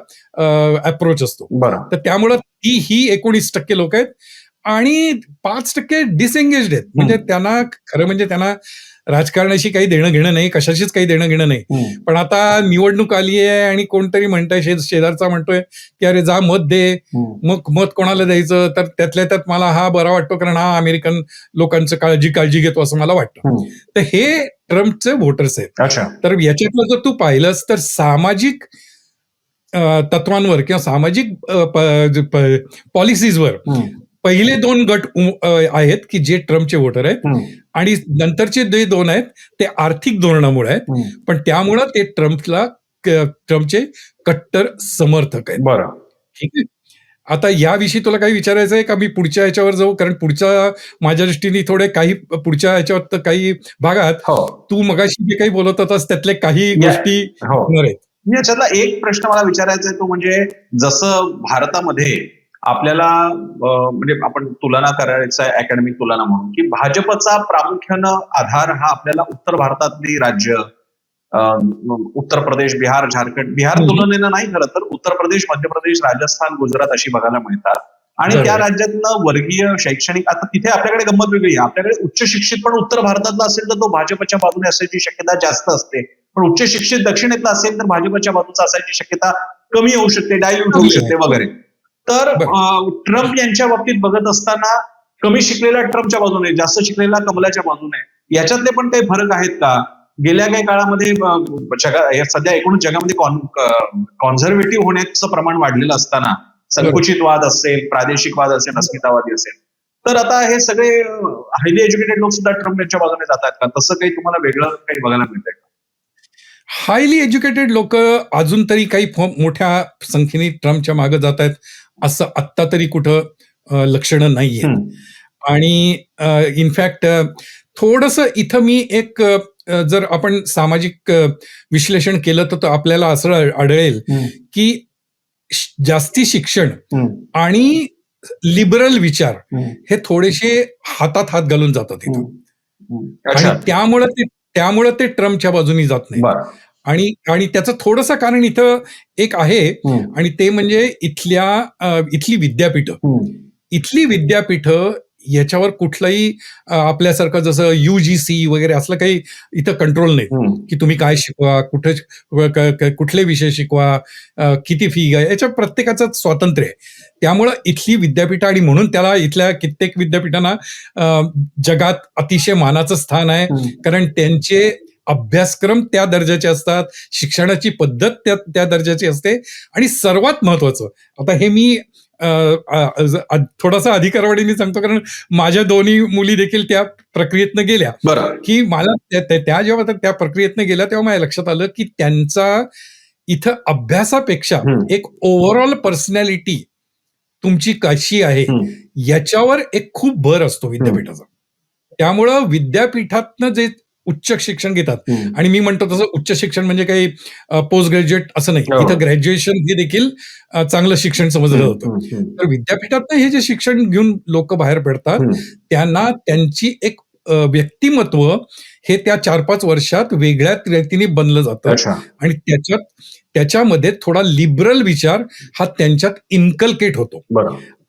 अप्रोच असतो. बरं. तर त्यामुळं ही 19% लोक आहेत आणि 5% डिसएंगेज्ड आहेत. म्हणजे त्यांना खरं म्हणजे त्यांना राजकारणाशी काही देणं घेणं नाही, कशाशीच काही देणं घेणं नाही. हम्म, पण आता निवडणूक आली आहे आणि कोणतरी म्हणतंय शेजारचा म्हणतोय की अरे जा मत दे. हम्म. मग मत कोणाला द्यायचं तर त्यातल्या त्यात मला हा बरा वाटतो कारण हा अमेरिकन लोकांचं काळजी घेतो असं मला वाटतं. हम्म. तर हे ट्रम्पचे व्होटर्स आहेत. अच्छा. तर याच्यातलं जर तू पाहिलंस तर सामाजिक तत्वांवर किंवा सामाजिक पॉलिसीजवर हम्म, पहिले 2 गट आहेत की जे ट्रम्पचे व्होटर आहेत हम्म, आणि नंतरचे जे 2 आहेत ते आर्थिक धोरणामुळे आहेत. हम्म. पण त्यामुळं ते ट्रम्पचे कट्टर समर्थक आहेत. बरं. ठीक आहे. आता याविषयी तुला काही विचारायचं आहे का मी पुढच्या ह्याच्यावर जाऊ? कारण माझ्या दृष्टीने पुढच्या ह्याच्यावर तर काही भागात हो. तू मगाशी जे काही बोलत होतास त्यातले काही गोष्टी हो. होणार आहेत. याच्यातला एक प्रश्न मला विचारायचा आहे तो म्हणजे जसं भारतामध्ये आपल्याला म्हणजे आपण तुलना करायचा आहे अकॅडमिक तुलना म्हणून की भाजपचा प्रामुख्यानं आधार हा आपल्याला उत्तर भारतातली राज्य उत्तर प्रदेश, बिहार, झारखंड, बिहार तुलनेनं नाही खरं तर उत्तर प्रदेश, मध्य प्रदेश, राजस्थान, गुजरात अशी बघायला मिळतात आणि त्या राज्यातलं वर्गीय शैक्षणिक आता तिथे आपल्याकडे गंमत वेगळी आहे. आपल्याकडे उच्च शिक्षित पण उत्तर भारतातला असेल तर तो भाजपच्या बाजूने असायची शक्यता जास्त असते, पण उच्च शिक्षित दक्षिणेतला असेल तर भाजपच्या बाजूचा असायची शक्यता कमी होऊ शकते, डायल्यूट होऊ शकते वगैरे. तर ट्रम्प यांच्या बाबतीत बघत असताना कमी शिकलेला ट्रम्पच्या बाजूने, जास्त शिकलेला कमलाच्या बाजूने, याच्यातले पण काही फरक आहेत का? गेल्या काही काळामध्ये सध्या एकूणच जगामध्ये कॉन्झर्वेटिव्ह होण्याचं प्रमाण वाढलेलं असताना संकुचितवाद असेल, प्रादेशिक वाद असेल, अस्मितावादी असेल, तर आता हे सगळे हायली एज्युकेटेड लोक सुद्धा ट्रम्प यांच्या बाजूने जातात का? तसं काही तुम्हाला वेगळं काही बघायला मिळतंय का? हायली एज्युकेटेड लोक अजून तरी काही मोठ्या संख्येने ट्रम्पच्या मागे जात आहेत असं आत्ता तरी कुठं लक्षणं नाहीये. आणि इनफॅक्ट थोडंसं इथं मी एक जर आपण सामाजिक विश्लेषण केलं तर आपल्याला असं आढळेल की जास्ती शिक्षण आणि लिबरल विचार हे थोडेसे हातात हात घालून जातात इथं. आणि त्यामुळं ते ट्रम्पच्या बाजूनी जात नाही. आणि त्याचं थोडंसं कारण इथं एक आहे आणि ते म्हणजे इथली विद्यापीठं याच्यावर कुठलंही आपल्यासारखं जसं UGC वगैरे असलं काही इथं कंट्रोल नाही की तुम्ही काय शिकवा, कुठले विषय शिकवा, किती फी घ्या, याच्या प्रत्येकाचं स्वातंत्र्य आहे. त्यामुळं इथली विद्यापीठं आणि म्हणून त्याला इथल्या कित्येक विद्यापीठांना जगात अतिशय मानाचं स्थान आहे. कारण त्यांचे अभ्यासक्रम त्या दर्जाचे असतात, शिक्षणाची पद्धत त्या दर्जाची असते आणि सर्वात महत्वाचं आता हे मी थोडासा अधिकारवाडीने सांगतो, कारण माझ्या दोन्ही मुली देखील त्या प्रक्रियेतनं गेल्या, बरं. की मला त्या जेव्हा त्या प्रक्रियेतनं गेल्या तेव्हा माझ्या लक्षात आलं, की त्यांचा इथं अभ्यासापेक्षा एक ओव्हरऑल पर्सनॅलिटी तुमची कशी आहे याच्यावर एक खूप भर असतो विद्यापीठाचा. त्यामुळं विद्यापीठातनं जे उच्च शिक्षण घेतात, आणि मी म्हणतो तसं उच्च शिक्षण म्हणजे काही पोस्ट ग्रॅज्युएट असं नाही, इथं ग्रॅज्युएशन हे देखील चांगलं शिक्षण समजलं जातं. तर विद्यापीठातनं हे जे शिक्षण घेऊन लोक बाहेर पडतात, त्यांना त्यांची एक व्यक्तिमत्व हे त्या 4-5 वर्षात वेगळ्या रीतीने बनलं जातं, आणि त्याच्यामध्ये थोडा लिबरल विचार हा त्यांच्यात इन्कल्केट होतो.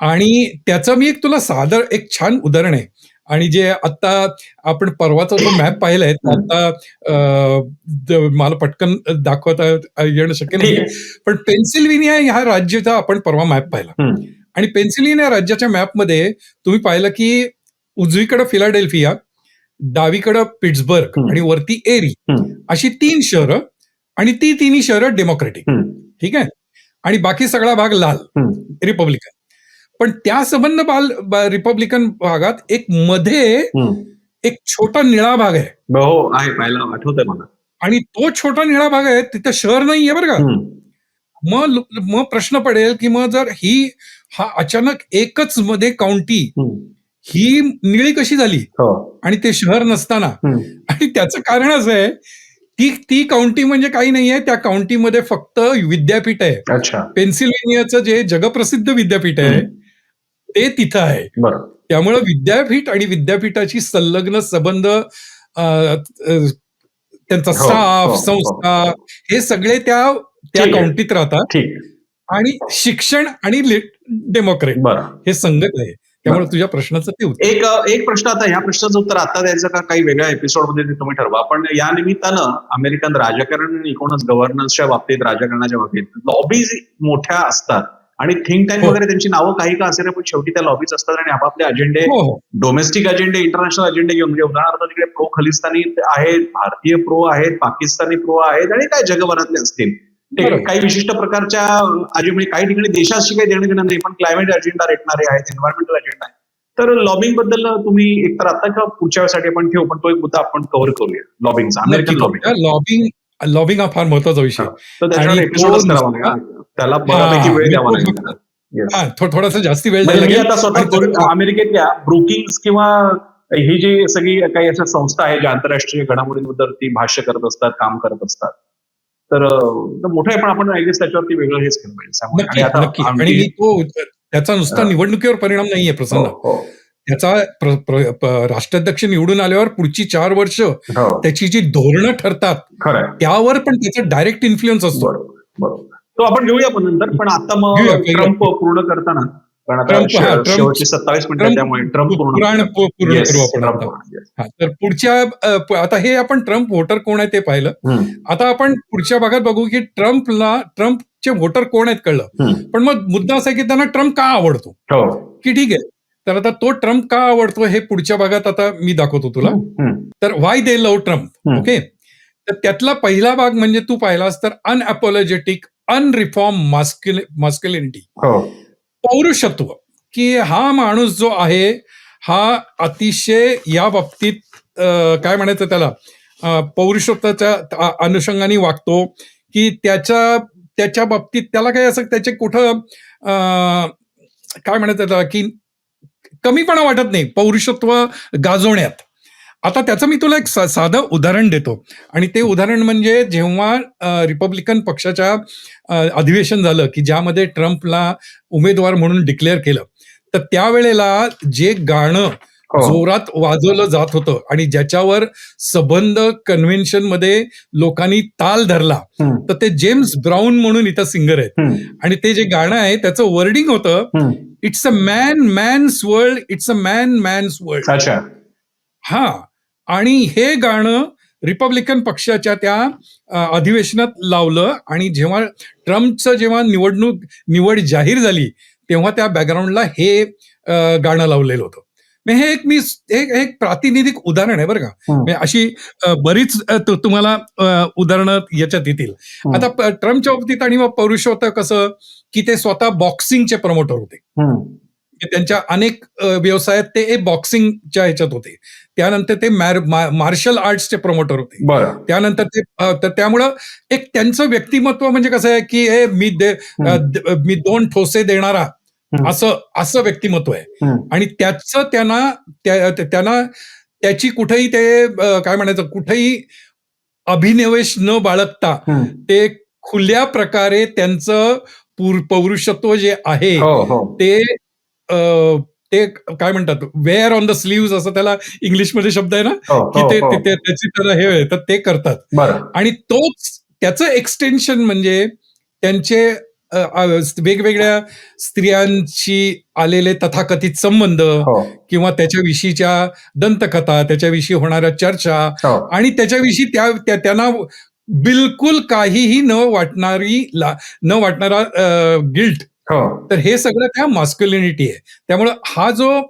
आणि त्याचं मी तुला साधं एक छान उदाहरण आहे, आणि जे आता आपण परवाचा जो मॅप पाहिलाय, आता मला पटकन दाखवता येणं शक्य नाही, पण पेन्सिल्व्हेनिया ह्या राज्याचा आपण परवा मॅप पाहिला, आणि पेन्सिल्व्हेनिया राज्याच्या मॅपमध्ये तुम्ही पाहिलं की उजवीकडे फिलाडेल्फिया, डावीकडं पिट्सबर्ग आणि वरती एरी, अशी 3 शहरं, आणि ती तिन्ही शहरं डेमोक्रेटिक. ठीक आहे, आणि बाकी सगळा भाग लाल, रिपब्लिकन. पण त्या संबंध रिपब्लिकन भागात एक मध्ये एक छोटा निळा भाग आहे. हो, आहे, पाहिला, आठवतंय मला. आणि तो छोटा निळा भाग आहे, तिथं शहर नाहीये बरं का. मग प्रश्न पडेल की मग जर हा अचानक एकच मध्ये काउंटी ही निळी कशी झाली, आणि ते शहर नसताना. आणि त्याचं कारण असं आहे, ती काउंटी म्हणजे काही नाहीये, त्या काउंटीमध्ये फक्त विद्यापीठ आहे. पेन्सिल्व्हेनियाचं जे जगप्रसिद्ध विद्यापीठ आहे ते तिथं आहे. त्यामुळं विद्यापीठ आणि विद्यापीठाची संलग्न संबंध, त्यांचा स्टाफ, संस्था, हे सगळे त्या काउंटीत राहतात, आणि शिक्षण आणि डेमोक्रेट हे संगत आहे. त्यामुळे तुझ्या प्रश्नाचं ते उत्तर. एक प्रश्न, आता ह्या प्रश्नाचं उत्तर आता द्यायचं का काही वेगळ्या एपिसोडमध्ये ते तुम्ही ठरवा, पण या निमित्तानं अमेरिकन राजकारण, एकूणच गव्हर्नन्सच्या बाबतीत, राजकारणाच्या बाबतीत लॉबीज मोठ्या असतात, आणि थिंक टँक वगैरे त्यांची नावं काही का असेल, पण शेवटी त्या लॉबीज असतात, आणि आपापले अजेंडे, डोमेस्टिक अजेंडे, इंटरनॅशनल अजेंडे घेऊन, म्हणजे उदाहरणार्थ तिकडे प्रो खलिस्तानी आहेत, भारतीय प्रो आहेत, पाकिस्तानी प्रो आहेत, आणि काय जगभरातले असतील काही विशिष्ट प्रकारच्या म्हणजे काही ठिकाणी देशाशी काही देणं घेणं नाही, पण क्लायमेट अजेंडा रेटणारे आहेत, एन्व्हायरमेंटल अजेंडा आहे. तर लॉबिंग बद्दल तुम्ही एकतर आता किंवा पुढच्या वेळेसाठी आपण ठेवू, पण तो एक मुद्दा आपण कव्हर करूया, लॉबिंगचा, अमेरिकन लॉबिंग. लॉबिंग हा फार महत्वाचा विषय, तर त्याच्यावर एपिसोडच करावा लागेल, त्याला बऱ्यापैकी वेळ द्यावा लागेल, थोडासा जास्ती वेळ द्यावा लागेल. आता स्वतः अमेरिकेतल्या ब्रुकिंग्स किंवा ही जी सगळी काही अशा संस्था आहे ज्या आंतरराष्ट्रीय घडामोडींबद्दल भाष्य करत असतात, काम करत असतात, तर मोठं आहे, पण आपण त्याच्यावरती वेगळं हेच केलं पाहिजे. आणि तो त्याचा नुसता निवडणुकीवर परिणाम नाहीये प्रसन्न, त्याचा राष्ट्राध्यक्ष निवडून आल्यावर पुढची 4 वर्ष त्याची जी धोरणं ठरतात त्यावर पण त्याचा डायरेक्ट इन्फ्लुएन्स असतो. तो आपण घेऊया पण नंतर, पण आता मग ट्रम्प पूर्ण करताना, कारण शेवटची 27 मिनिटं, त्यामुळे ट्रम्प पूर्ण करू आपण. तर पुढच्या, आता हे आपण ट्रम्प व्होटर कोण आहे ते पाहिलं, आता आपण पुढच्या भागात बघू की ट्रम्पचे व्होटर कोण आहेत कळलं, पण मग मुद्दा असा की त्यांना ट्रम्प का आवडतो, की ठीक आहे, तर आता तो ट्रम्प का आवडतो हे पुढच्या भागात आता मी दाखवतो तुला. तर व्हाय दे लव्ह ट्रम्प. ओके, तर त्यातला पहिला भाग म्हणजे तू पाहिलास तर अनअपॉलॉजेटिक, अनरिफॉर्म मॅस्क्युलिनिटी, पौरुषत्व, की हा माणूस जो आहे हा अतिशय या बाबतीत काय म्हणायचं त्याला, पौरुषत्वाच्या अनुषंगाने वागतो, की त्याच्या बाबतीत त्याला काही असं त्याचे कुठं काय म्हणायचं त्याला, की कमीपणा वाटत नाही पौरुषत्व गाजवण्यात. आता त्याचं मी तुला एक साधं उदाहरण देतो, आणि ते उदाहरण म्हणजे जेव्हा रिपब्लिकन पक्षाच्या अधिवेशन झालं, की ज्यामध्ये ट्रम्पला उमेदवार म्हणून डिक्लेअर केलं, तर त्यावेळेला जे गाणं जोरात वाजवलं जात होतं आणि ज्याच्यावर सबंध कन्व्हेन्शन मध्ये लोकांनी ताल धरला, तर ते जेम्स ब्राऊन म्हणून इथं सिंगर आहेत, आणि ते जे गाणं आहे त्याचं वर्डिंग होतं, it's a man's world, it's a man's world. हा, आणि हे गाणं रिपब्लिकन पक्षाच्या त्या अधिवेशनात लावलं, आणि जेव्हा ट्रम्पचं जेव्हा निवड जाहीर झाली तेव्हा त्या बॅकग्राऊंडला हे गाणं लावलेलं होतं. हे एक प्रातिनिधिक उदाहरण आहे बरं का. म्हणजे अशी बरीच तुम्हाला उदाहरणं याच्यात येतील. आता ट्रम्पच्या बाबतीत आणि मग पौरुष होतं कसं, की ते स्वतः बॉक्सिंगचे प्रमोटर होते. त्यांच्या अनेक व्यवसायात ते बॉक्सिंगच्या ह्याच्यात होते. त्यानंतर ते मार्शल आर्ट्सचे प्रमोटर होते. त्यानंतर ते तर त्यामुळं एक त्यांचं व्यक्तिमत्व म्हणजे कसं आहे, की मी 2 ठोसे देणारा असं व्यक्तिमत्व आहे. आणि त्यांना त्याची कुठेही ते काय म्हणायचं, कुठेही अभिनिवेश न बाळगता ते खुल्या प्रकारे त्यांचं पौरुषत्व जे आहे ते काय म्हणतात, वेअर ऑन द स्लीव्स असं त्याला इंग्लिशमध्ये शब्द आहे ना, की त्याची त्याला हे तर ते करतात. आणि त्याचं एक्सटेन्शन म्हणजे त्यांचे वेगवेगळ्या स्त्रियांशी आलेले तथाकथित संबंध किंवा त्याच्याविषयीच्या दंतकथा, त्याच्याविषयी होणाऱ्या चर्चा आणि त्याच्याविषयी त्यांना बिलकुल काहीही न वाटणारा गिल्ट. तर हे सगळं त्या मॅस्क्युलिनिटी आहे. त्यामुळं हा जो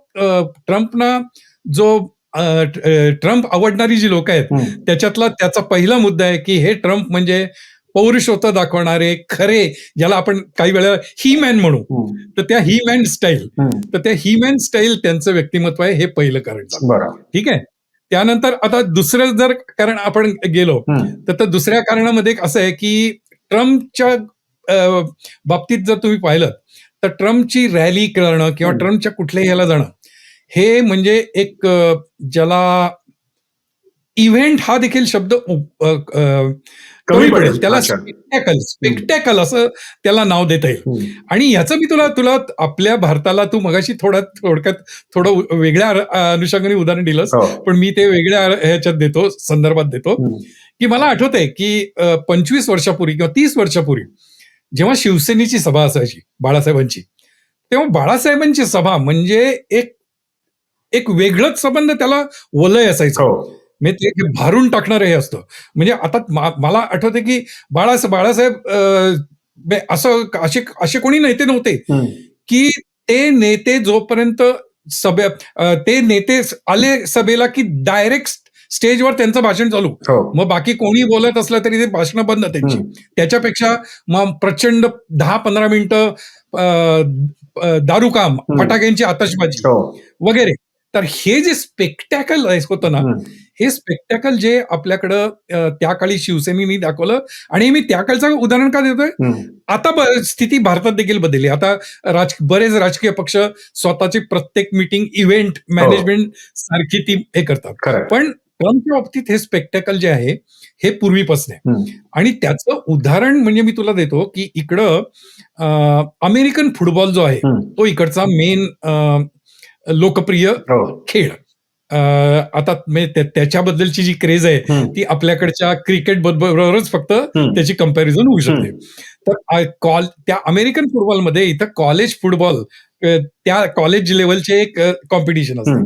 ट्रम्प आवडणारी जी लोक आहेत त्याच्यातला त्याचा पहिला मुद्दा आहे, की हे ट्रम्प म्हणजे पौरुषत्व दाखवणारे खरे, ज्याला आपण काही वेळा ही मॅन म्हणू, तर त्या ही मॅन स्टाईल, तर त्या ही मॅन स्टाईल त्यांचं व्यक्तिमत्व आहे, हे पहिलं कारण. ठीक आहे. त्यानंतर आता दुसरं जर कारण आपण गेलो तर दुसऱ्या कारणामध्ये असं आहे, की ट्रम्पच्या बाबतीत जर तुम्ही पाहिलं तर ट्रम्पची रॅली करणं किंवा ट्रम्पच्या कुठल्याही ह्याला जाणं हे म्हणजे एक ज्याला इव्हेंट हा देखील शब्द कमी पडेल, त्याला स्पेक्टॅकल असं त्याला नाव देता येईल. आणि याचं मी तुला आपल्या भारताला तू मगाशी थोडक्यात थोडं वेगळ्या अनुषंगाने उदाहरण दिलंस, पण मी ते वेगळ्या ह्याच्यात देतो, संदर्भात देतो, की मला आठवतंय की 25 वर्षापूर्वी किंवा 30 वर्षापूर्वी जेव्हा शिवसेनेची सभा असायची बाळासाहेबांची, तेव्हा बाळासाहेबांची सभा म्हणजे एक वेगळंच संबंध, त्याला वलय असायचं. म्हणजे ते भारून टाकणारं हे असतं. म्हणजे आता मला आठवतं की बाळासाहेब असे कोणी नेते नव्हते की ते नेते जोपर्यंत ते नेते आले सभेला की डायरेक्ट स्टेजवर त्यांचं भाषण चालू, मग बाकी कोणी बोलत असलं तरी ते भाषण बंद त्यांची. त्याच्यापेक्षा मग प्रचंड 10-15 मिनिटं दारूकाम, फटाक्यांची आतषबाजी वगैरे. तर हे जे स्पेक्टॅकल होतं ना, हे स्पेक्टॅकल जे आपल्याकडं त्या काळी शिवसेनेनी दाखवलं, आणि मी त्या काळचं उदाहरण का देतोय, आता स्थिती भारतात देखील बदलली. आता बरेच राजकीय पक्ष स्वतःची प्रत्येक मीटिंग इव्हेंट मॅनेजमेंट सारखी ती हे करतात. पण ट्रम्पच्या बाबतीत हे स्पेक्टॅकल जे आहे हे पूर्वीपासून आहे. आणि त्याचं उदाहरण म्हणजे मी तुला देतो की इकडं अमेरिकन फुटबॉल जो आहे तो इकडचा मेन लोकप्रिय खेळ. आता त्याच्याबद्दलची जी क्रेज आहे ती आपल्याकडच्या क्रिकेट बरोबरच फक्त त्याची कंपॅरिझन होऊ शकते. तर त्या अमेरिकन फुटबॉलमध्ये इथं कॉलेज फुटबॉल, त्या कॉलेज लेवलचे एक कॉम्पिटिशन असते.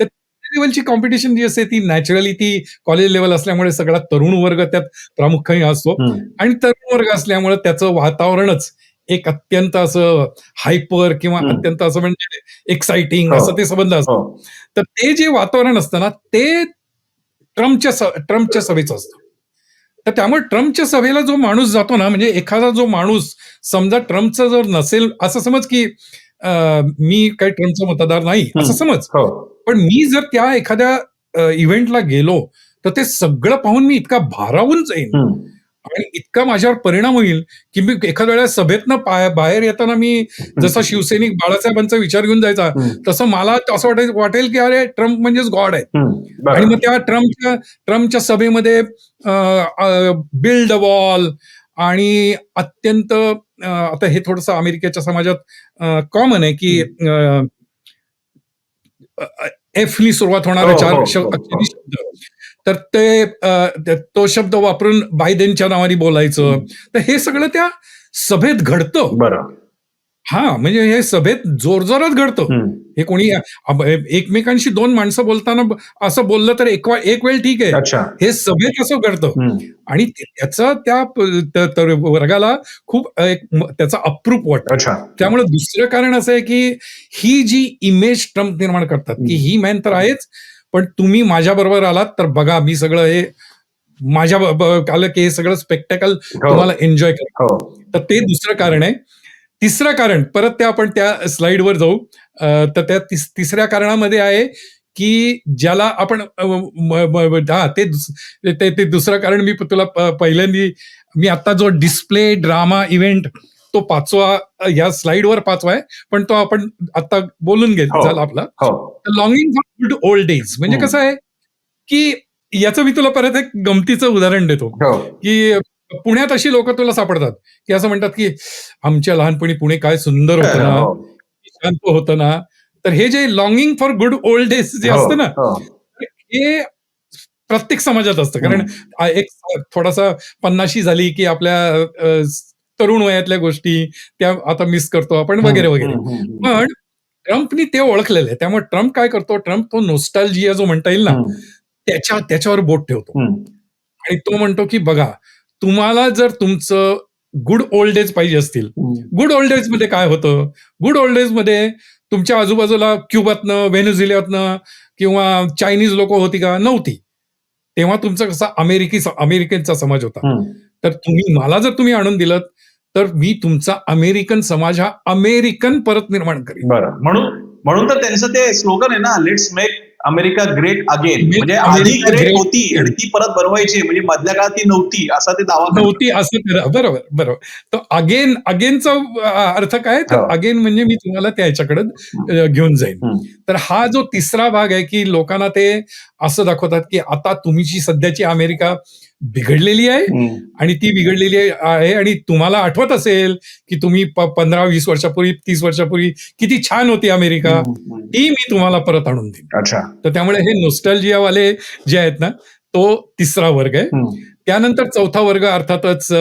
तर लेवलची कॉम्पिटिशन जी असते ती नॅचरली ती कॉलेज लेवल असल्यामुळे सगळा तरुण वर्ग त्यात प्रामुख्याने असतो, आणि तरुण वर्ग असल्यामुळे त्याचं वातावरणच एक अत्यंत असं हायपर किंवा अत्यंत असं म्हणजे एक्साइटिंग असं ते संबंध असतो. तर ते जे वातावरण असतं ना, ते ट्रम्पच्या सभेचं असतं. तर त्यामुळे ट्रम्पच्या सभेला जो माणूस जातो ना, म्हणजे एखादा जो माणूस समजा ट्रम्पचा जर नसेल, असं समज की मी काही ट्रम्पचा मतदार नाही असं समज, पण मी जर त्या एखाद्या इव्हेंटला गेलो तर ते सगळं पाहून मी इतका भारावून जाईन आणि इतका माझ्यावर परिणाम होईल की मी एखाद्या वेळेला सभेतनं बाहेर येताना मी जसा शिवसैनिक बाळासाहेबांचा विचार घेऊन जायचा, तसं मला असं वाटेल की अरे ट्रम्प म्हणजेच गॉड आहे. आणि मग त्या ट्रम्पच्या सभेमध्ये बिल्ड अ वॉल आणि अत्यंत आता हे थोडंसं अमेरिकेच्या समाजात कॉमन आहे की एफनी सुरुवात होणारे 4 शब्द, तर तो शब्द वापरून बायडेनच्या नावाने बोलायचं. तर हे सगळं त्या सभेत घडतं. म्हणजे हे सभेत जोरजोरात घडतं. हे कोणी एकमेकांशी दोन माणसं बोलताना असं बोललं तर एक वेळ ठीक आहे. अच्छा. हे सभेत असं घडतं आणि त्याचा त्या वर्गाला खूप त्याचा अप्रूप वाटतं. अच्छा. त्यामुळे दुसरं कारण असं आहे की ही जी इमेज ट्रम्प निर्माण करतात की ही मॅन तर आहेच, पण तुम्ही माझ्या बरोबर आलात तर बघा मी सगळं हे माझ्या आलं की हे सगळं स्पेक्टॅकल तुम्हाला एन्जॉय करा. तर ते दुसरं कारण आहे. तिसरं कारण परत ते आपण त्या स्लाइडवर जाऊ. तर त्या तिसऱ्या कारणामध्ये आहे की ज्याला आपण ते दुसरं कारण मी तुला पहिल्यांदा मी आता जो डिस्प्ले ड्रामा इव्हेंट तो या स्लाइडवर 5वा आहे, पण तो आपण आता बोलून झाला आपला. लॉंगिंग फॉर गुड ओल्ड डेज म्हणजे कसं आहे की याचं मी तुला परत एक गमतीचं उदाहरण देतो की पुण्यात अशी लोक तुला सापडतात की असं म्हणतात की आमच्या लहानपणी पुणे काय सुंदर होतं ना, शांत होतं ना. तर हे जे लॉंगिंग फॉर गुड ओल्ड डेज जे असतं ना, हे प्रत्येक समाजात असतं. कारण एक थोडासा 50शी झाली की आपल्या तरुण वयातल्या गोष्टी त्या आता मिस करतो आपण वगैरे वगैरे. पण ट्रम्पनी ते ओळखलेलं आहे. त्यामुळे ट्रम्प काय करतो, ट्रम्प तो नोस्टॅल्जिया जो म्हणता येईल ना, त्याच्यावर बोट ठेवतो आणि तो म्हणतो की बघा, तुम्हाला जर तुमचं गुड ओल्ड डेज पाहिजे असतील, गुड ओल्ड डेज मध्ये काय होतं, गुड ओल्ड डेज मध्ये तुमच्या आजूबाजूला क्युबातनं, व्हेनेझुएलातनं किंवा चायनीज लोक होती का? नव्हती. तेव्हा तुमचा कसा अमेरिकेचा समाज होता. तर मला जर तुम्ही आणून दिलं तर मी तुमचा अमेरिकन समाज हा अमेरिकन परत निर्माण करेन. बरं, म्हणून तर त्यांचं ते स्लोगन आहे ना, let's make America great again. म्हणजे आधी अमेरिका ग्रेट ग्रेट होती आणि ती परत बनवायची, म्हणजे मधल्या काळात ती नव्हती असा ते दावा करतात. नव्हती असं करा. बरोबर. तर अगेनचा अर्थ काय? तर अगेन म्हणजे मी तुम्हाला त्याच्याकडे घेऊन जाईन. तर हा जो तिसरा भाग आहे की लोकांना ते असं दाखवतात की आता तुमची सध्याची अमेरिका बिघडलेली आहे आणि ती बिघडलेली आहे आणि तुम्हाला आठवत असेल की तुम्ही 15-20 वर्षापूर्वी 30 वर्षापूर्वी किती छान होती अमेरिका, ती मी तुम्हाला परत आणून देईन. अच्छा. तर त्यामुळे हे नॉस्टॅल्जियावाले जे आहेत ना, तो तिसरा वर्ग आहे. त्यानंतर चौथा वर्ग अर्थातच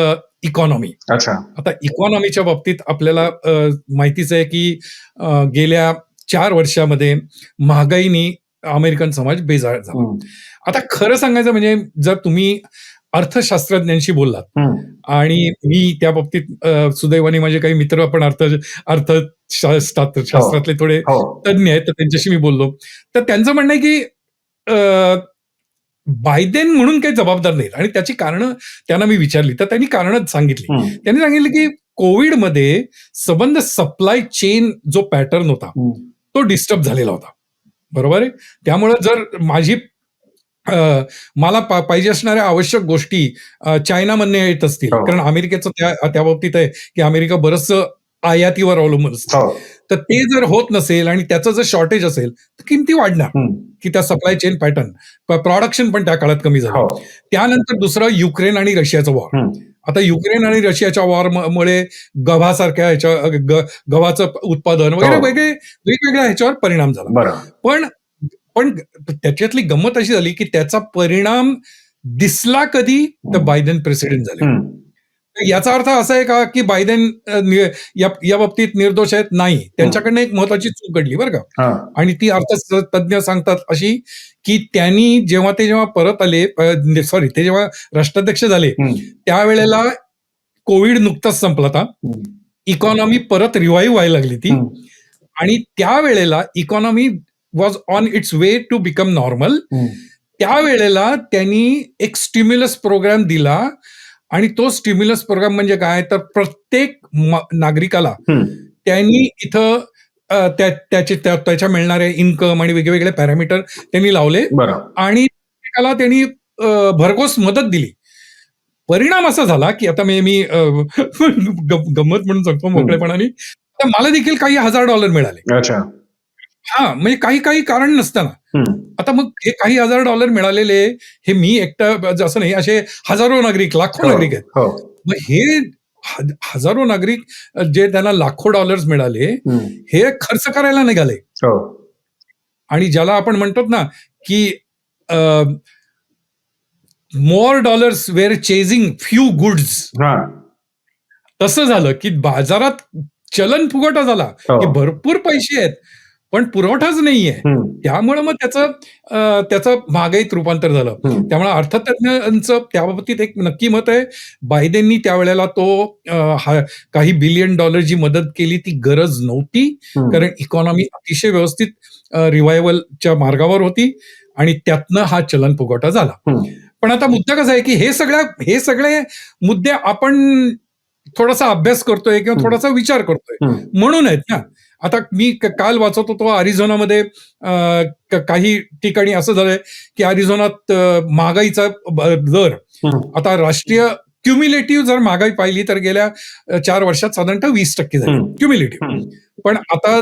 इकॉनॉमी. अच्छा. आता इकॉनॉमीच्या बाबतीत आपल्याला माहितीच आहे की गेल्या 4 वर्षामध्ये महागाईनी अमेरिकन समाज बेजार झाला. आता खरं सांगायचं म्हणजे जर तुम्ही अर्थशास्त्रज्ञांशी बोललात आणि मी त्या बाबतीत सुदैवाने माझे काही मित्र पण अर्थशास्त्रातले थोडे तज्ञ आहेत, तर त्यांच्याशी मी बोललो. तर त्यांचं म्हणणं आहे की बायडेन म्हणून काही जबाबदार नाहीत आणि त्याची कारणं त्यांना मी विचारली तर त्यांनी कारणं सांगितली. त्यांनी सांगितलं की कोविडमध्ये संबंध सप्लाय चेन जो पॅटर्न होता तो डिस्टर्ब झालेला होता. बरोबर आहे. त्यामुळे जर मला पाहिजे असणाऱ्या आवश्यक गोष्टी चायनामधनं येत असतील, कारण अमेरिकेचं त्या बाबतीत आहे की अमेरिका बरंचसं आयातीवर अवलंबून असतं. तर ते जर होत नसेल आणि त्याचं जर शॉर्टेज असेल तर किमती वाढणार की त्या सप्लाय चेन पॅटर्न, प्रोडक्शन पण त्या काळात कमी झालं. त्यानंतर दुसरं युक्रेन आणि रशियाचं वॉर. आता युक्रेन आणि रशियाच्या वॉरमुळे गव्हासारख्या गव्हाचं उत्पादन वगैरे वेगवेगळ्या ह्याच्यावर परिणाम झाला. पण त्याच्यातली गंमत अशी झाली की त्याचा परिणाम दिसला कधी तर बायडेन प्रेसिडेंट झाले. याचा अर्थ असा आहे का की बायडेन या बाबतीत निर्दोष आहेत? नाही. त्यांच्याकडनं एक महत्वाची चूक घडली बरं का, आणि ती अर्थतज्ञ सांगतात अशी की त्यांनी जेव्हा परत आले, ते जेव्हा राष्ट्राध्यक्ष झाले त्यावेळेला कोविड नुकताच संपला होता. इकॉनॉमी परत रिवाईव्ह व्हायला लागली ती आणि त्यावेळेला economy was on its way to become normal. त्यावेळेला त्यांनी एक स्टिम्युलस प्रोग्राम दिला आणि तो स्टिम्युलस प्रोग्राम म्हणजे काय, तर प्रत्येक नागरिकाला त्यांनी इथं त्याच्या मिळणारे इन्कम आणि वेगवेगळे पॅरामीटर त्यांनी लावले आणि नागरिकाला त्यांनी भरघोस मदत दिली. परिणाम असा झाला की आता मी गंमत म्हणून सांगतो मोकळेपणाने, तर मला देखील काही $1000 मिळाले. म्हणजे काही कारण नसताना. आता मग हे काही $1000 मिळालेले हे मी एकटा असं नाही, असे हजारो नागरिक, लाखो नागरिक आहेत. मग हे हजारो नागरिक जे त्यांना लाखो डॉलर्स मिळाले हे खर्च करायला निघाले. आणि ज्याला आपण म्हणतो ना की मोर डॉलर्स वेअर चेझिंग फ्यू गुड्स, तसं झालं की बाजारात चलन फुगवटा झाला, हो. की भरपूर पैसे आहेत, पण पुरवठाच नाहीये. त्यामुळे मग त्याचं महागाईत रूपांतर झालं. त्यामुळे अर्थतज्ञांचं त्याबाबतीत एक नक्की मत आहे. बायडेननी त्यावेळेला काही बिलियन डॉलर जी मदत केली ती गरज नव्हती, कारण इकॉनॉमी अतिशय व्यवस्थित रिवायवलच्या मार्गावर होती आणि त्यातनं हा चलन फुगवटा झाला. पण आता मुद्दा कसा आहे, की हे सगळे मुद्दे आपण थोडासा अभ्यास करतोय किंवा थोडासा विचार करतोय म्हणून आहेत ना. आता मी काल वाचत होतो अरिझोनामध्ये काही ठिकाणी असं झालंय की अरिझोनात महागाईचा दर आता राष्ट्रीय क्युम्युलेटिव्ह जर महागाई पाहिली तर गेल्या 4 वर्षात साधारणतः 20% झाली क्युम्युलेटिव्ह. पण आता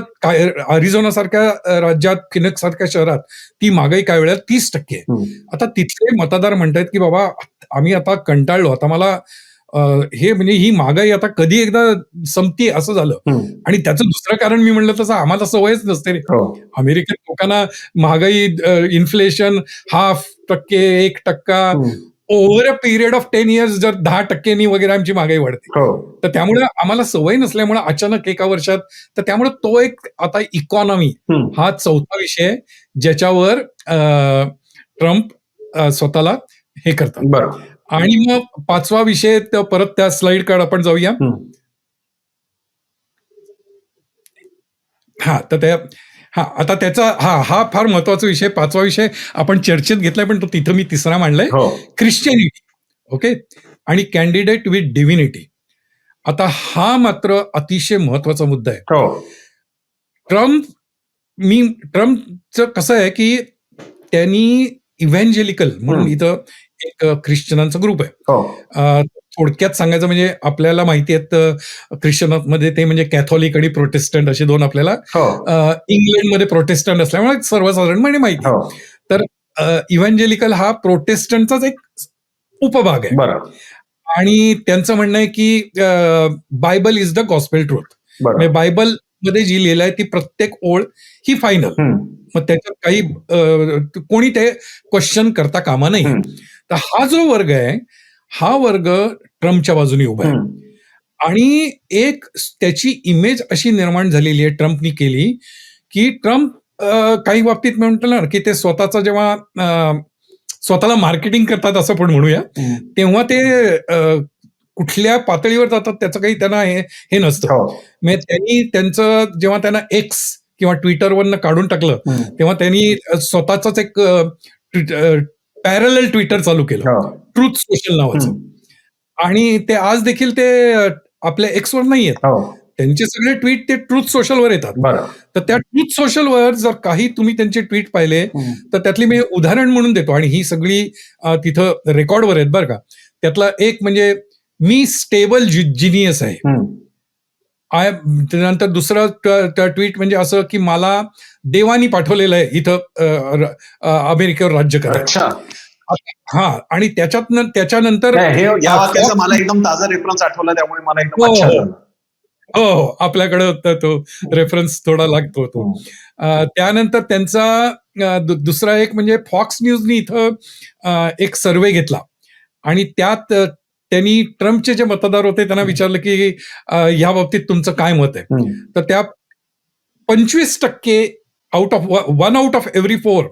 अरिझोना सारख्या राज्यात, फिनिक्स सारख्या शहरात ती महागाई काय वेळेला 30% आहे. आता तिथले मतदार म्हणतायत की बाबा आम्ही आता कंटाळलो, आता मला हे म्हणजे ही महागाई आता कधी एकदा संपते असं झालं. आणि त्याचं दुसरं कारण मी म्हणलं तसं आम्हाला सवयच नसते रे. अमेरिकन लोकांना महागाई, inflation 0.5%, 1% over a period of 10 years जर 10% वगैरे आमची महागाई वाढते. तर त्यामुळे आम्हाला सवय नसल्यामुळे अचानक एका वर्षात, तर त्यामुळे तो एक आता इकॉनॉमी हा चौथा विषय आहे ज्याच्यावर ट्रम्प स्वतःला हे करतात. आणि मग 5वा विषय परत त्या स्लाइडकडे आपण जाऊया. आता त्याचा हा फार महत्वाचा विषय, 5वा विषय आपण चर्चेत घेतलाय, पण तो तिथं मी 3रा मांडलाय. ख्रिश्चियनिटी. ओके. आणि कॅन्डिडेट विथ डिव्हिनिटी. आता हा मात्र अतिशय महत्वाचा मुद्दा आहे. ट्रम्पचं कसं आहे की त्यांनी इव्हॅन्जेलिकल म्हणून इथं एक ख्रिश्चनांचा ग्रुप आहे. थोडक्यात सांगायचं म्हणजे आपल्याला माहिती आहेत ख्रिश्चनांमध्ये ते म्हणजे कॅथॉलिक आणि प्रोटेस्टंट असे दोन आपल्याला इंग्लंडमध्ये प्रोटेस्टंट असल्यामुळे सर्वसाधारणपणे माहिती आहे. तर इव्हॅन्जेलिकल हा प्रोटेस्टंटचाच एक उपभाग आहे. आणि त्यांचं म्हणणं आहे की Bible is the gospel truth. म्हणजे बायबल मध्ये जी लिहिलं आहे ती प्रत्येक ओळ ही फायनल. मग त्याच्यात काही कोणी ते क्वेश्चन करता कामा नाही. तर हा जो वर्ग आहे हा वर्ग ट्रम्पच्या बाजूने उभा आहे. आणि एक त्याची इमेज अशी निर्माण झालेली आहे ट्रम्पनी केली की ट्रम्प काही बाबतीत म्हटलं ना की ते स्वतःचा जेव्हा स्वतःला मार्केटिंग करतात असं पण म्हणूया, तेव्हा ते कुठल्या पातळीवर जातात त्याचं काही त्यांना हे नसतं. म्हणजे त्यांनी त्यांचं जेव्हा त्यांना एक्स किंवा ट्विटरवरनं काढून टाकलं तेव्हा त्यांनी स्वतःच एक पॅरलल ट्विटर चालू केलं, ट्रूथ सोशल नावाचं. आणि ते आज देखील ते आपल्या एक्सवर नाही आहेत. त्यांचे सगळे ट्विट ते ट्रूथ सोशलवर येतात. तर त्या ट्रूथ सोशलवर जर काही तुम्ही त्यांचे ट्विट पाहिले तर त्यातली मी उदाहरण म्हणून देतो, आणि ही सगळी तिथं रेकॉर्डवर आहेत बरं का. त्यातला एक म्हणजे मी स्टेबल जिनियस आहे. त्यानंतर दुसरं ट्विट म्हणजे असं की मला देवानी पाठवलेलं आहे इथं अमेरिकेवर राज्य करायचं. आणि त्याच्यानंतर मला एकदम ताजा रेफरन्स आठवला, त्यामुळे मला एकदम हो आपल्याकडे तो रेफरन्स थोडा लागतो तो. त्यानंतर त्यांचा दुसरा एक म्हणजे फॉक्स न्यूजनी इथं एक सर्वे घेतला आणि त्यात त्यांनी ट्रम्पचे जे मतदार होते त्यांना विचारलं की ह्या बाबतीत तुमचं काय मत आहे. तर त्या 25% out of every 4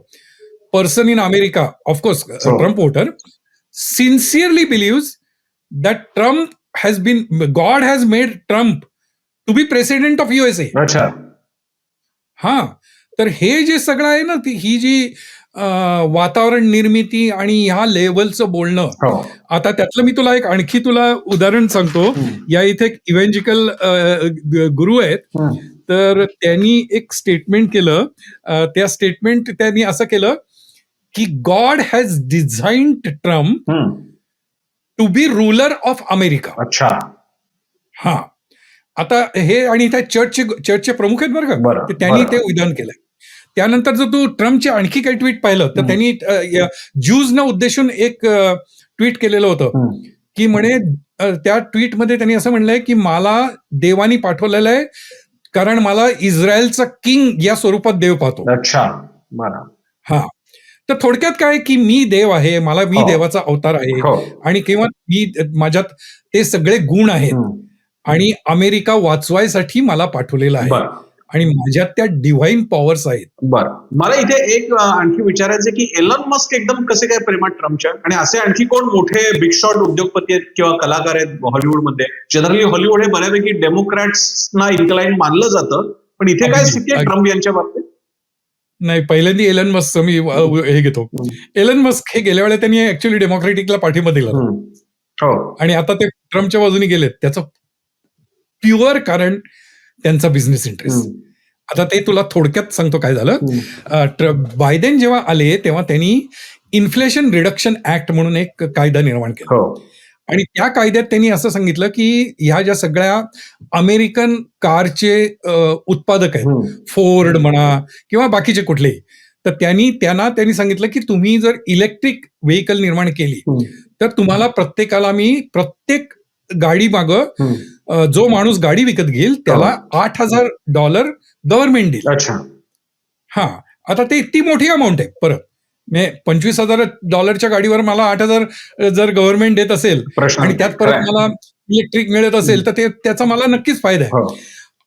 person in America, of course Trump voter, sincerely believes that Trump has been, God has made Trump to be president of USA. तर हे जे सगळं आहे ना, ही जी वातावरण निर्मिती आणि ह्या लेवलचं बोलणं. आता त्यातलं मी तुला आणखी उदाहरण सांगतो. या इथे एक इव्हॅन्जिकल गुरु आहेत, तर त्यांनी एक स्टेटमेंट केलं. त्या स्टेटमेंट त्यांनी असं केलं की God has designed Trump to be ruler of America. आता हे, आणि त्या चर्चचे प्रमुख आहेत बरं का, त्यांनी ते विधान केलंय. त्यानंतर जर तू ट्रम्पचे आणखी काही ट्विट पाहिलं तर त्यांनी ज्यूजना उद्देशून एक ट्विट केलेलं होतं की म्हणे त्या ट्विटमध्ये त्यांनी असं म्हणलंय की मला देवानी पाठवलेलं आहे कारण मला इस्रायलचा किंग या स्वरूपात देव पाहतो. तर थोडक्यात काय की मी देव आहे, मी देवाचा अवतार आहे, आणि किंवा माझ्यात ते सगळे गुण आहेत. आणि अमेरिका वाचवायसाठी मला पाठवलेलं आहे बरं आणि माझ्यात त्या डिव्हाइन पॉवर्स आहेत. बरं मला इथे एक आणखी विचारायचं आहे की एलन मस्क एकदम कसे काय प्रेमात ट्रम्पच्या, आणि असे आणखी कोण मोठे बिग शॉट उद्योगपती आहेत किंवा कलाकार आहेत हॉलिवूडमध्ये? जनरली हॉलिवूड हे बऱ्यापैकी डेमोक्रॅट्सना इन्क्लाइन मानलं जातं, पण इथे काय अगदी, स्थिती आहे अगदी. ट्रम्प यांच्या बाबतीत? नाही, पहिल्यांदा एलन मस्कचं मी हे घेतो. हम्म. एलन मस्क हे गेल्या वेळेला त्यांनी ऍक्च्युअली डेमोक्रेटिकला पाठिंबा दिला हो आणि आता ते ट्रम्पच्या बाजूने गेलेत. त्याचं प्युअर कारण त्यांचा बिझनेस इंटरेस्ट. आता ते तुला थोडक्यात सांगतो काय झालं. बायडेन जेव्हा आले तेव्हा त्यांनी इन्फ्लेशन रिडक्शन ऍक्ट म्हणून एक कायदा निर्माण केला हो आणि त्या कायद्यात त्यांनी असं सांगितलं की ह्या ज्या सगळ्या अमेरिकन कारचे उत्पादक आहेत, फोर्ड म्हणा किंवा बाकीचे कुठलेही, तर त्यांनी सांगितलं की तुम्ही जर इलेक्ट्रिक व्हेकल निर्माण केली तर तुम्हाला प्रत्येकाला मी प्रत्येक गाडी मागं जो माणूस गाडी विकत घेईल त्याला $8,000 गव्हर्नमेंट देईल. अच्छा हा, आता ती मोठी अमाऊंट आहे. परत $25,000 गाडीवर मला 8,000 जर गव्हर्नमेंट देत असेल प्रश्न आणि त्यात परत खरंय. मला इलेक्ट्रिक मिळत असेल तर त्याचा मला नक्कीच फायदा आहे. हो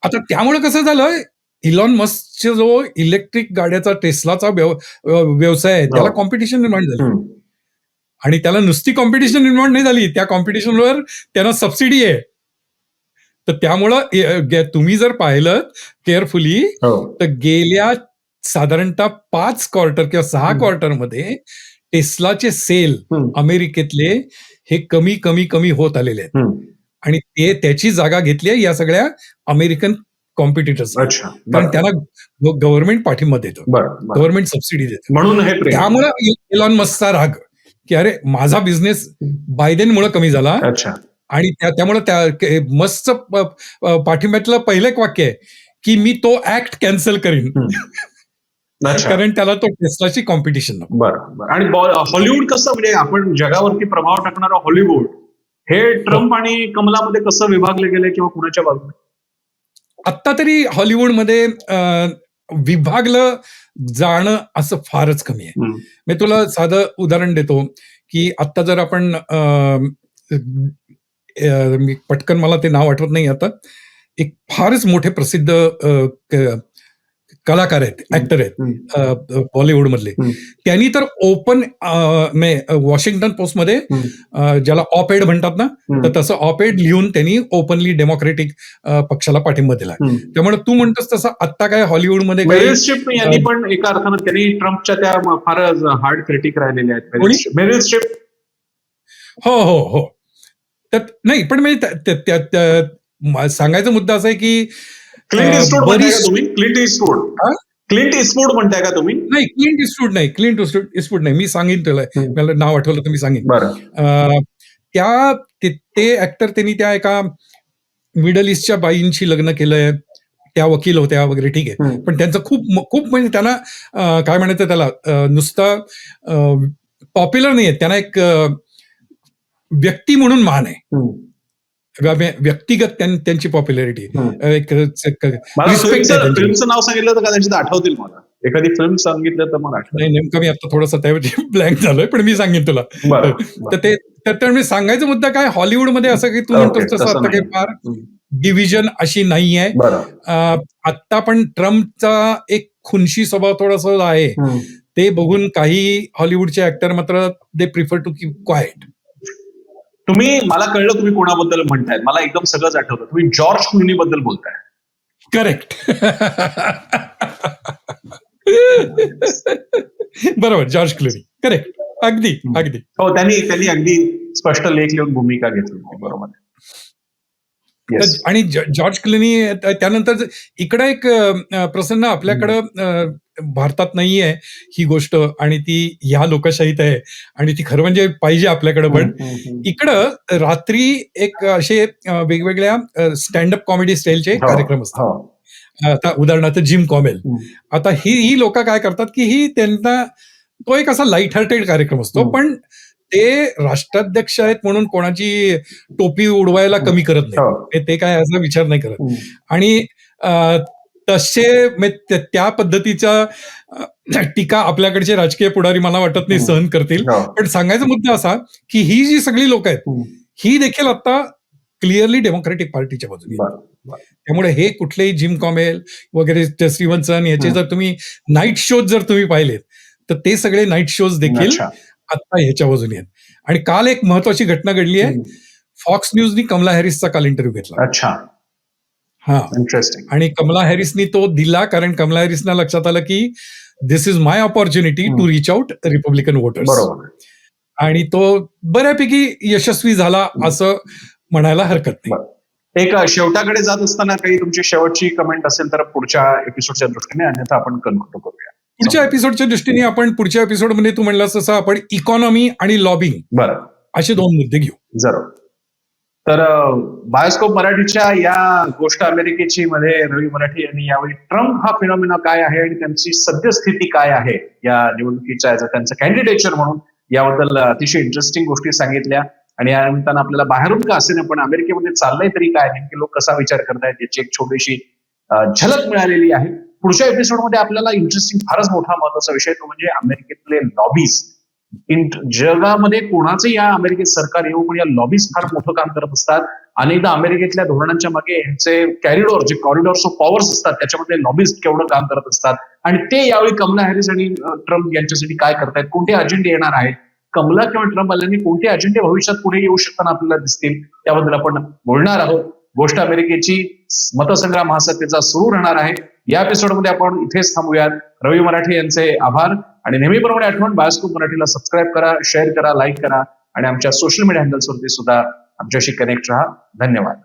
आता त्यामुळे कसं झालं, इलॉन मस्कचा जो इलेक्ट्रिक गाड्याचा टेस्लाचा व्यवसाय आहे त्याला कॉम्पिटिशन निर्माण झाली आणि त्याला नुसती कॉम्पिटिशन निर्माण नाही झाली, त्या कॉम्पिटिशनवर त्यांना सबसिडी आहे. तर त्यामुळं तुम्ही जर पाहिलं केअरफुली हो तर गेल्या साधारणतः 5 क्वार्टर किंवा 6 क्वार्टरमध्ये टेस्लाचे सेल अमेरिकेतले हे कमी कमी कमी होत आलेले आहेत आणि ते त्याची जागा घेतली आहे या सगळ्या अमेरिकन कॉम्पिटिटर्स. अच्छा कारण त्यांना गव्हर्नमेंट पाठिंबा देतं, बरं गव्हर्नमेंट सबसिडी देतं. म्हणून हे प्रेम. त्यामुळं एलॉन मस्कचा राग की अरे माझा बिझनेस बायडेनमुळे कमी झाला अच्छा आणि त्यामुळे त्या मस्कचं पाठिंब्यातलं पहिलं एक वाक्य आहे की मी तो ऍक्ट कॅन्सल करीन. अच्छा कारण त्याला तो टेस्लाची कॉम्पिटिशन नको. बरं आणि हॉलिवूड कसं, म्हणजे आपण जगावरती प्रभाव टाकणारं हॉलिवूड हे ट्रम्प आणि कमलामध्ये कसं विभागले गेले किंवा कुणाच्या बाजूने? आत्ता तरी हॉलिवूडमध्ये विभागलं जाणं असं फारच कमी आहे. मी तुला साधं उदाहरण देतो की आत्ता जर आपण मी पटकन मला ते नाव आठवत नाही आता, एक फारच मोठे प्रसिद्ध कलाकार आहेत, ऍक्टर आहेत बॉलिवूड मधले. त्यांनी तर ओपन वॉशिंग्टन पोस्टमध्ये ज्याला ऑप एड म्हणतात ना, तर तसं ऑप एड लिहून त्यांनी ओपनली डेमोक्रेटिक पक्षाला पाठिंबा दिला. त्यामुळे तू म्हणतोस तसं आत्ता काय हॉलिवूडमध्ये मेरिल स्ट्रीप यांनी पण एका अर्थानं त्यांनी ट्रम्पच्या त्या फारच हार्ड क्रिटिक राहिलेले आहेत. मेरिल स्ट्रीप हो हो हो. नाही पण सांगायचा मुद्दा असा आहे की क्लिंट इस्टवूड म्हणताय का तुम्ही? क्लिंट इस्टवूड म्हणताय का तुम्ही? नाही, क्लिंट इस्टवूड नाही. मी सांगेन तुला, मला नाव आठवलं तर मी सांगेन. बरं ते ऍक्टर त्यांनी त्या एका मिडल ईस्टच्या बाईंशी लग्न केलंय, त्या वकील होत्या वगैरे, ठीक आहे. पण त्यांचं खूप म्हणजे त्यांना काय म्हणायचं त्याला, नुसतं पॉप्युलर नाही आहे, त्यांना एक व्यक्ती म्हणून मान आहे, व्यक्तिगत त्यांची पॉप्युलॅरिटी. फिल्मचं नाव सांगितलं तर कदाचित आठवतील मला, एखादी फिल्म सांगितलं तर मला आठवत नाही. नेमकं मी आता थोडंसं त्यावेळी ब्लँक झालोय, पण मी सांगेन तुला. तर मी सांगायचा मुद्दा काय, हॉलिवूडमध्ये असं काही तू म्हणतोस तसं आता काही फार डिव्हिजन अशी नाही आहे. आत्ता पण ट्रम्पचा एक खुनशी स्वभाव थोडासा आहे, ते बघून काही हॉलिवूडचे ऍक्टर मात्र they prefer to keep quiet. तुम्ही, मला कळलं तुम्ही कोणाबद्दल म्हणताय, मला एकदम सगळंच आठवतं. तुम्ही जॉर्ज क्लूनी बद्दल बोलताय. करेक्ट. बरोबर, जॉर्ज क्लूनी. करेक्ट, अगदी. हो, त्यांनी अगदी स्पष्ट लेख लिहून भूमिका घेतली. बरोबर. आणि जॉर्ज क्लूनी त्यानंतर इकडं एक प्रसन्न आपल्याकडं भारतात नाही आहे ही गोष्ट, आणि ती ह्या लोकशाहीत आहे आणि ती खरं म्हणजे पाहिजे आपल्याकडं. पण इकडं रात्री एक असे वेगवेगळ्या स्टँडअप कॉमेडी स्टाईलचे कार्यक्रम असतात. आता उदाहरणार्थ जिम कॉमेल. आता ही लोक काय करतात की त्यांना तो एक असा लाईट हार्टेड कार्यक्रम असतो, पण ते राष्ट्राध्यक्ष आहेत म्हणून कोणाची टोपी उडवायला कमी करत नाही, ते काय असा विचार नाही करत. आणि तसे त्या पद्धतीचा टीका आपल्याकडचे राजकीय पुढारी मला वाटत नाही सहन करतील. पण सांगायचा मुद्दा असा की ही जी सगळी लोक आहेत ही देखील आता क्लिअरली डेमोक्रॅटिक पार्टीच्या बाजूने आहेत. बरं त्यामुळे हे कुठलेही जिम कॉमेल वगैरे स्टीव्हन्सन याचे हं. जर तुम्ही नाईट शोज जर तुम्ही पाहिलेत तर ते सगळे नाईट शोज देखील अच्छा आता ह्याच्या बाजूने आहेत. आणि काल एक महत्वाची घटना घडली आहे. हं. फॉक्स न्यूजनी कमला हॅरिसचा काल इंटरव्ह्यू घेतला. अच्छा हा इंटरेस्टिंग आणि कमला हॅरिसनी तो दिला कारण कमला हॅरिसना लक्षात आलं की this is my opportunity to reach out Republican voters. बरोबर आणि तो बऱ्यापैकी यशस्वी झाला असं म्हणायला हरकत नाही. बरं. एक शेवटाकडे जात असताना काही तुमची शेवटची कमेंट असेल तर पुढच्या एपिसोडच्या दृष्टीने, अन्यथा आपण कन्क्लूड करूया. पुढच्या एपिसोडच्या दृष्टीने आपण पुढच्या एपिसोडमध्ये तू म्हणलास तसं आपण इकॉनॉमी आणि लॉबिंग बरं असे 2 मुद्दे घेऊ. जरूर. तर बायोस्कोप मराठीच्या या गोष्ट अमेरिकेची मध्ये रवी मराठी यांनी यावेळी ट्रम्प हा फिनॉमिना काय आहे आणि त्यांची सद्यस्थिती काय आहे या निवडणुकीच्या त्यांचं कॅन्डिडेचर म्हणून याबद्दल अतिशय इंटरेस्टिंग गोष्टी सांगितल्या. आणि या निमित्तानं आपल्याला बाहेरून का असेना पण अमेरिकेमध्ये चाललंय तरी काय, नेमके लोक कसा विचार करतायत याची एक छोटीशी झलक मिळालेली आहे. पुढच्या एपिसोडमध्ये आपल्याला इंटरेस्टिंग फारच मोठा महत्वाचा विषय तो म्हणजे अमेरिकेतले लॉबीज. जगामध्ये कोणाचे या अमेरिकेत सरकार येऊ पण या लॉबीज फार मोठं काम करत असतात. अनेकदा अमेरिकेतल्या धोरणांच्या मागे यांचे कॉरिडॉर्स ऑफ पॉवर्स असतात त्याच्यामध्ये लॉबीज केवढं काम करत असतात. आणि ते यावेळी कमला हॅरिस आणि ट्रम्प यांच्यासाठी काय करतायत, कोणते अजेंडे येणार आहेत, कमला किंवा ट्रम्प आल्यांनी कोणते अजेंडे भविष्यात पुढे येऊ शकताना आपल्याला दिसतील, त्याबद्दल आपण बोलणार आहोत. गोष्ट अमेरिकेची मतसंग्राम हा सत्तेचा सुरू राहणार आहे. या एपिसोडमध्ये आपण इथेच थांबूयात. रवी मराठे यांचे आभार आणि नेहमीप्रमाणे आठवण, बायोस्कोप मराठीला सबस्क्राईब करा, शेअर करा, लाईक करा आणि आमच्या सोशल मीडिया हँडल्सवरती सुद्धा आमच्याशी कनेक्ट राहा. धन्यवाद.